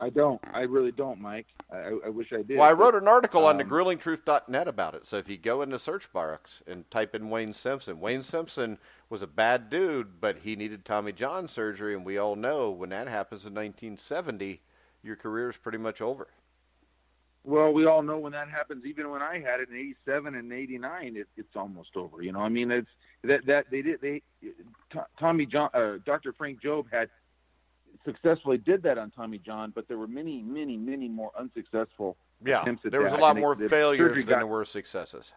C: I don't. I really don't, Mike. I wish I did.
A: Well, I wrote an article on thegrillingtruth.net about it. So if you go in the search box and type in Wayne Simpson was a bad dude, but he needed Tommy John surgery, and we all know when that happens in 1970, your career is pretty much over.
C: Well, we all know when that happens. Even when I had it in '87 and '89, it's almost over. I mean, it's that they did. Tommy John, Dr. Frank Jobe had successfully did that on Tommy John, but there were many, many, many more unsuccessful attempts at
A: there was
C: that.
A: a lot more failures than there were successes.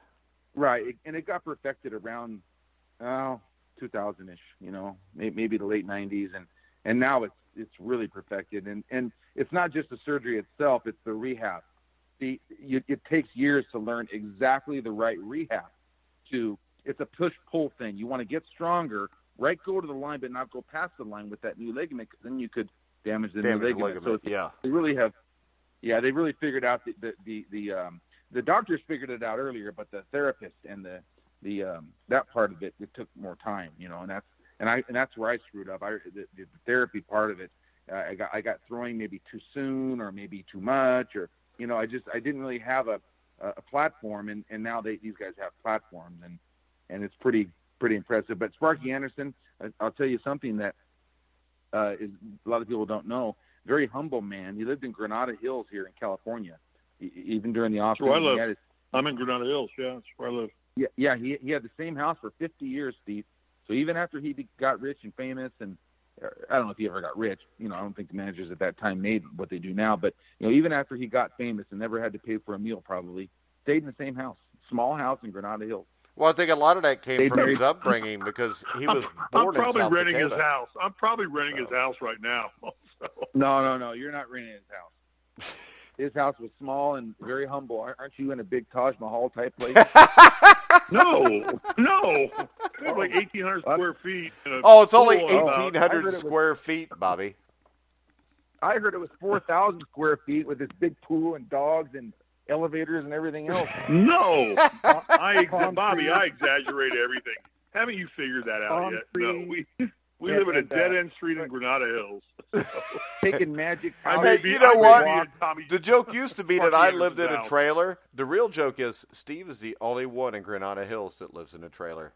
C: Right, and it got perfected around 2000-ish, maybe the late 90s, and now it's really perfected. And it's not just the surgery itself; it's the rehab. It takes years to learn exactly the right rehab. It's a push-pull thing. You want to get stronger. Right, go to the line, but not go past the line with that new ligament, because then you could damage the new ligament. So they really have, they really figured out the doctors figured it out earlier, but the therapist and the that part of it took more time, and that's where I screwed up. The therapy part of it, I got throwing maybe too soon or maybe too much, or I didn't really have a platform, and now these guys have platforms, and it's pretty impressive. But Sparky Anderson, I'll tell you something that is a lot of people don't know. Very humble man. He lived in Granada Hills here in California, even during the off season.
B: Where I live. I'm in Granada Hills. Yeah, that's where I live.
C: Yeah. He had the same house for 50 years, Steve. So even after he got rich and famous, and I don't know if he ever got rich. I don't think the managers at that time made what they do now. But even after he got famous and never had to pay for a meal, probably stayed in the same house, small house in Granada Hills.
A: Well, I think a lot of that came from his upbringing because he was born in South Dakota.
B: I'm probably renting his house. I'm probably renting his house right now. So.
C: No, you're not renting his house. His house was small and very humble. Aren't you in a big Taj Mahal type place?
B: No. It's like 1,800 square feet.
A: It's only 1,800 square feet, Bobby.
C: I heard it was 4,000 square feet with this big pool and dogs and elevators and everything else.
B: No, Bobby, I exaggerate everything. Haven't you figured that out yet? No, we live in a dead-end street in Granada Hills.
C: Taking magic.
A: You know what? The joke used to be that I lived in a trailer. The real joke is Steve is the only one in Granada Hills that lives in a trailer.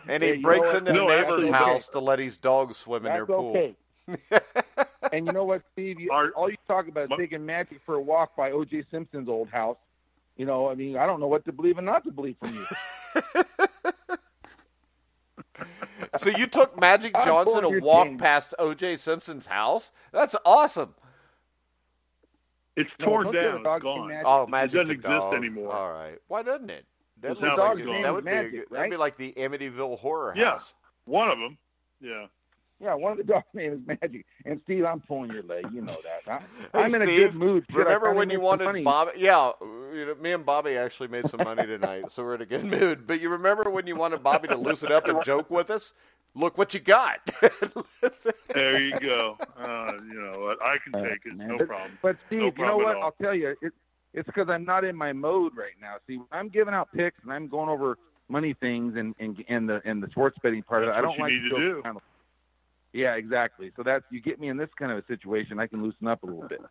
A: And he breaks into the neighbor's house to let his dogs swim in their pool.
C: Okay. And you know what, Steve? All you talk about is taking magic for a walk by O.J. Simpson's old house. I don't know what to believe and not to believe from you.
A: So you took Magic Johnson a walk past O.J. Simpson's house? That's awesome.
B: It's
C: No,
B: torn
C: don't you have a
B: down.
C: dog
B: It's gone.
C: named Magic?
A: Oh,
B: It
A: Magic
B: doesn't
A: the
B: exist
A: dog.
B: anymore.
A: All right. Why doesn't it? That
B: His
A: looks
B: dog's
A: like
B: gone.
A: that would
C: Magic,
A: be
C: right?
A: that'd be like the Amityville horror
B: Yeah.
A: house.
B: One of them. Yeah.
C: Yeah, one of the dogs' name is Magic. And Steve, I'm pulling your leg. You know that.
A: Hey,
C: I'm in a
A: Steve,
C: good mood. Shit,
A: remember
C: I finally
A: when you
C: made some
A: wanted
C: money.
A: Bobby? Yeah, me and Bobby actually made some money tonight, so we're in a good mood. But you remember when you wanted Bobby to loosen up and joke with us? Look what you got.
B: There you go. You know what? I can take it.
C: Man.
B: No problem.
C: But Steve,
B: No
C: you know
B: problem
C: what?
B: at all.
C: I'll tell you, it's because I'm not in my mode right now. See, when I'm giving out picks and I'm going over money things and the sports betting part of it,
B: That's
C: I
B: what
C: don't
B: you
C: like
B: need
C: to
B: to
C: go
B: do.
C: kind of. Yeah, exactly. So that's you get me in this kind of a situation, I can loosen up a little bit.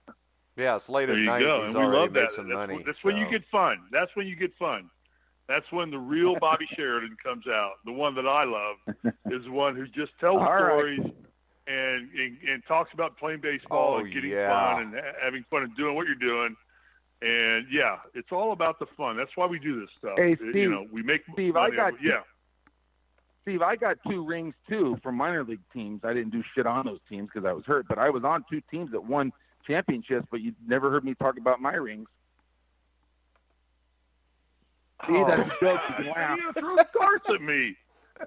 A: Yeah, it's late
B: There
A: at
B: you
A: night.
B: go.
A: He's
B: And we
A: already
B: love
A: made
B: that.
A: some
B: That's,
A: money.
B: that's when you
A: so.
B: get fun. That's when you get fun. That's when the real Bobby Sgeridan comes out. The one that I love is the one who just tells
C: All right.
B: stories and talks about playing baseball
A: Oh,
B: and getting
A: yeah.
B: fun and having fun and doing what you're doing. And yeah, it's all about the fun. That's why we do this stuff.
C: Hey,
B: You
C: Steve,
B: know, we make
C: Steve,
B: money.
C: Steve, I got 2 rings too from minor league teams. I didn't do shit on those teams because I was hurt, but I was on 2 teams that won championships. But you never heard me talk about my rings. See, that's a joke. You can laugh.
B: You threw darts at me.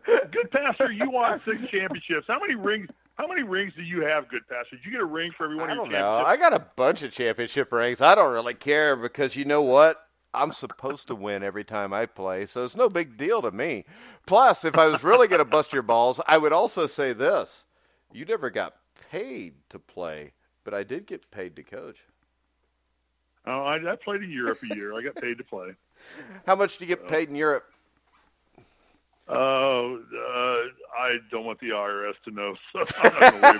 B: Good pastor, you won 6 championships. How many rings do you have, good pastor? Did you get a ring for every one
A: I
B: of your
A: don't know.
B: championships?
A: I got a bunch of championship rings. I don't really care because you know what? I'm supposed to win every time I play, so it's no big deal to me. Plus, if I was really going to bust your balls, I would also say this. You never got paid to play, but I did get paid to coach.
B: Oh, I played in Europe a year. I got paid to play.
A: How much do you get paid in Europe?
B: I don't want the IRS to know, so I'm not going to worry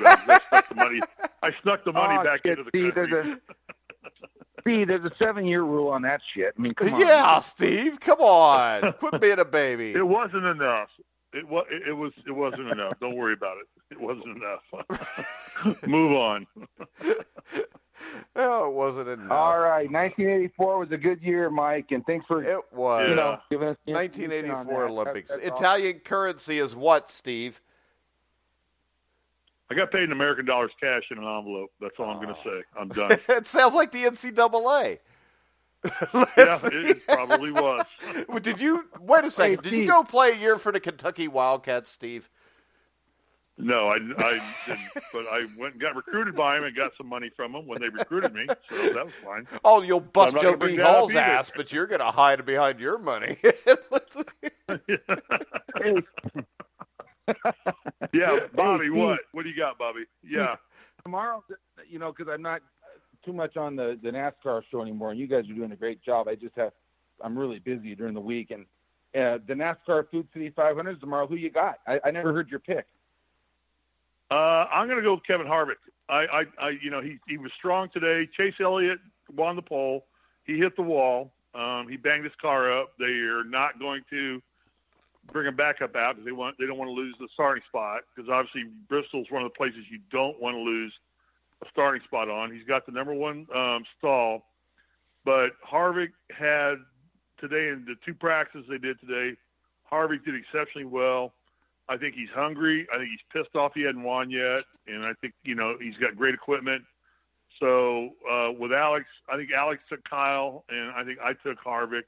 B: about it. I snuck the money back
C: shit,
B: into the country.
C: There's a 7-year rule on that shit. I mean, come on.
A: Yeah, Steve, come on. Quit being a baby.
B: It wasn't enough. It wasn't enough. Don't worry about it. It wasn't enough. Move on.
A: No, it wasn't enough.
C: All right, 1984 was a good year, Mike, and thanks for
A: It was.
C: giving us the information on
A: 1984
C: that.
A: Olympics.
C: That's
A: Italian currency is what, Steve?
B: I got paid in American dollars cash in an envelope. That's all I'm going to say. I'm done.
A: It sounds like the NCAA.
B: Yeah, it probably was.
A: Did you wait a second? Did you
C: Steve.
A: go play a year for the Kentucky Wildcats, Steve?
B: No, I didn't. But I went and got recruited by him and got some money from him when they recruited me, so that was fine.
A: Oh, you'll bust
B: I'm not
A: Joe
B: gonna bring
A: B.
B: that up
A: Hall's
B: either.
A: ass, but you're going to hide behind your money.
B: Yeah, Bobby,
C: Steve.
B: what do you got, Bobby? Yeah.
C: Tomorrow, because I'm not too much on the NASCAR show anymore, and you guys are doing a great job. I'm really busy during the week, and the NASCAR Food City 500 tomorrow. Who you got? I never heard your pick.
B: I'm going to go with Kevin Harvick. He was strong today. Chase Elliott won the pole. He hit the wall. He banged his car up. They are not going to bring him back up out because they don't want to lose the starting spot, because obviously Bristol's one of the places you don't want to lose a starting spot on. He's got the number 1 stall, but Harvick had today in the 2 practices they did today. Harvick did exceptionally well. I think he's hungry. I think he's pissed off he hadn't won yet, and I think he's got great equipment. So with Alex, I think Alex took Kyle, and I think I took Harvick.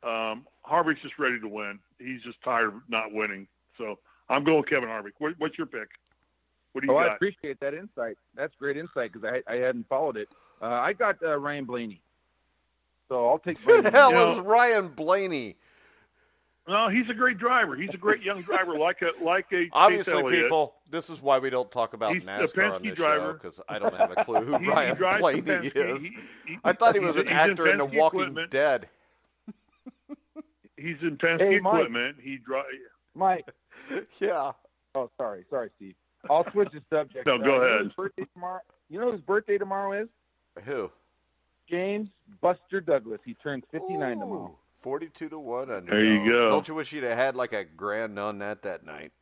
B: Harvick's just ready to win. He's just tired of not winning. So I'm going with Kevin Harvick. What's your pick? What do you got?
C: I appreciate that insight. That's great insight because I hadn't followed it. I got Ryan Blaney. So I'll take
A: Who
C: Blaney.
A: the hell is Ryan Blaney?
B: No, he's a great driver. He's a great young driver, like a
A: Obviously,
B: Chase Elliott.
A: people, this is why we don't talk about
B: He's a
A: NASCAR on
B: Penske
A: this
B: driver.
A: show, because I don't have a clue who
B: He
A: Ryan
B: drives
A: Blaney
B: for Penske.
A: is. I thought he was an
B: he's
A: actor in The
B: Penske
A: Walking
B: equipment.
A: Dead.
B: He's in Penske
C: Hey, Mike.
B: equipment. He drives.
C: Mike.
A: Yeah.
C: Oh, sorry, Steve. I'll switch the subject.
B: No, go ahead.
C: You know whose birthday tomorrow is?
A: Who?
C: James Buster Douglas. He turns 59 tomorrow.
A: 42 to 1 under.
B: There you go.
A: Don't you wish you'd have had like a grand on that night?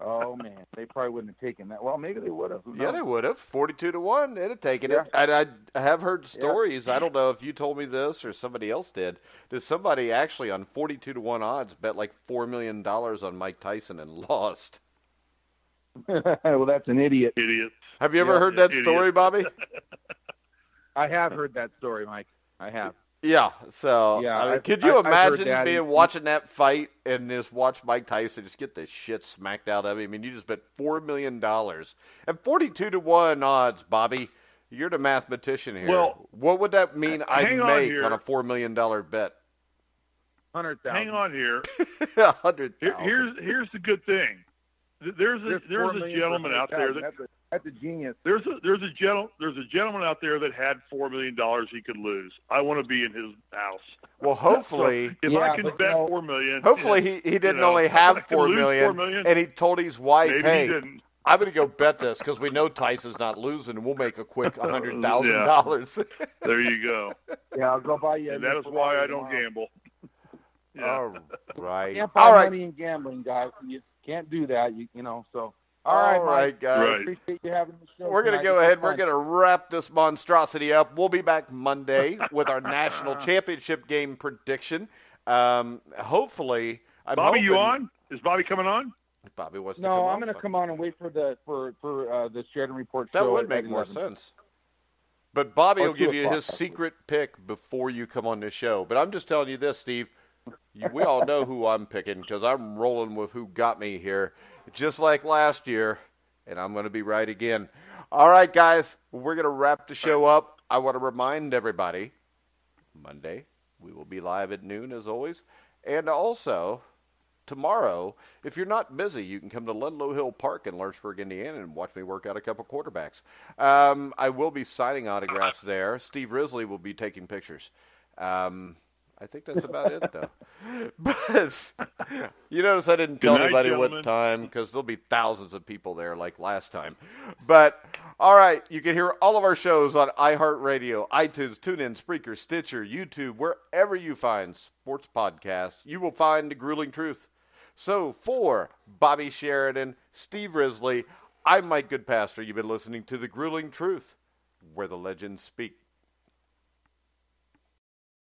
C: Oh man, they probably wouldn't have taken that. Well, maybe they would have. Who
A: Yeah,
C: knows?
A: they would have. 42 to 1, they'd have taken
C: Yeah.
A: it. And I have heard stories. I don't know if you told me this or somebody else did. Did somebody actually on 42 to 1 odds bet like $4 million on Mike Tyson and lost?
C: Well, that's an idiot.
B: Idiot.
A: Have you ever heard that story, Bobby?
C: I have heard that story, Mike. I have.
A: Yeah, so
C: Yeah,
A: I mean,
C: I've-
A: could you
C: I've heard
A: imagine
C: that.
A: being watching that fight and just watch Mike Tyson just get the shit smacked out of him? I mean, you just bet $4 million and 42-1 odds, Bobby. You're the mathematician here.
B: Well,
A: what would that mean I'd
B: hang on
A: make
B: here.
A: on a $4 million bet?
C: 100,000.
B: Hang on here.
A: 100,000.
B: Here's the good thing. There's a
C: $4 million
B: gentleman
C: for
B: out there
C: 100,000. That's a genius.
B: there's a gentleman out there that had $4 million he could lose. I want to be in his house.
A: Well, hopefully,
B: So if
C: Yeah,
B: I can
C: but,
B: bet
C: you know,
B: $4 million.
A: hopefully he didn't only
B: if
A: have
B: I can
A: $4
B: lose
A: million,
B: $4 million,
A: and he told his wife,
B: maybe
A: "Hey,
B: he didn't.
A: I'm going to go bet this because we know Tyson's not losing, and we'll make a quick $100,000."
B: There you go.
C: Yeah, I'll go buy you.
B: And that is why I don't gamble. Yeah.
A: All right.
C: Can't buy
A: All right.
C: money in gambling, guys. You can't do that. You know. So
A: All
C: right,
A: right,
C: Mike.
A: guys.
B: Right.
C: Appreciate you having the show.
A: We're going to
C: tonight.
A: go
C: It's
A: ahead.
C: been
A: We're
C: fun.
A: going to wrap this monstrosity up. We'll be back Monday with our national championship game prediction. Hopefully, I'm
B: Bobby, you
A: hoping-
B: on? Is Bobby coming on?
A: Bobby wants to
C: No,
A: come
C: I'm
A: on.
C: going to come on and wait for the Sheridan Report
A: That
C: show.
A: would
C: at
A: make more
C: 11.
A: sense. But Bobby
C: Or
A: will give
C: 2
A: you
C: o'clock,
A: his
C: actually.
A: secret pick before you come on this show. But I'm just telling you this, Steve. We all know who I'm picking because I'm rolling with who got me here, just like last year, and I'm going to be right again. All right, guys, we're going to wrap the show up. I want to remind everybody, Monday, we will be live at noon as always. And also, tomorrow, if you're not busy, you can come to Ludlow Hill Park in Lawrenceburg, Indiana, and watch me work out a couple quarterbacks. I will be signing autographs there. Steve Risley will be taking pictures. I think that's about it, though. But you notice I didn't tell
B: Good night,
A: anybody
B: gentlemen.
A: what time because there'll be thousands of people there like last time. But, all right, you can hear all of our shows on iHeartRadio, iTunes, TuneIn, Spreaker, Stitcher, YouTube, wherever you find sports podcasts, you will find The Grueling Truth. So for Bobby Sgeridan, Steve Risley, I'm Mike Goodpaster. You've been listening to The Grueling Truth, where the legends speak.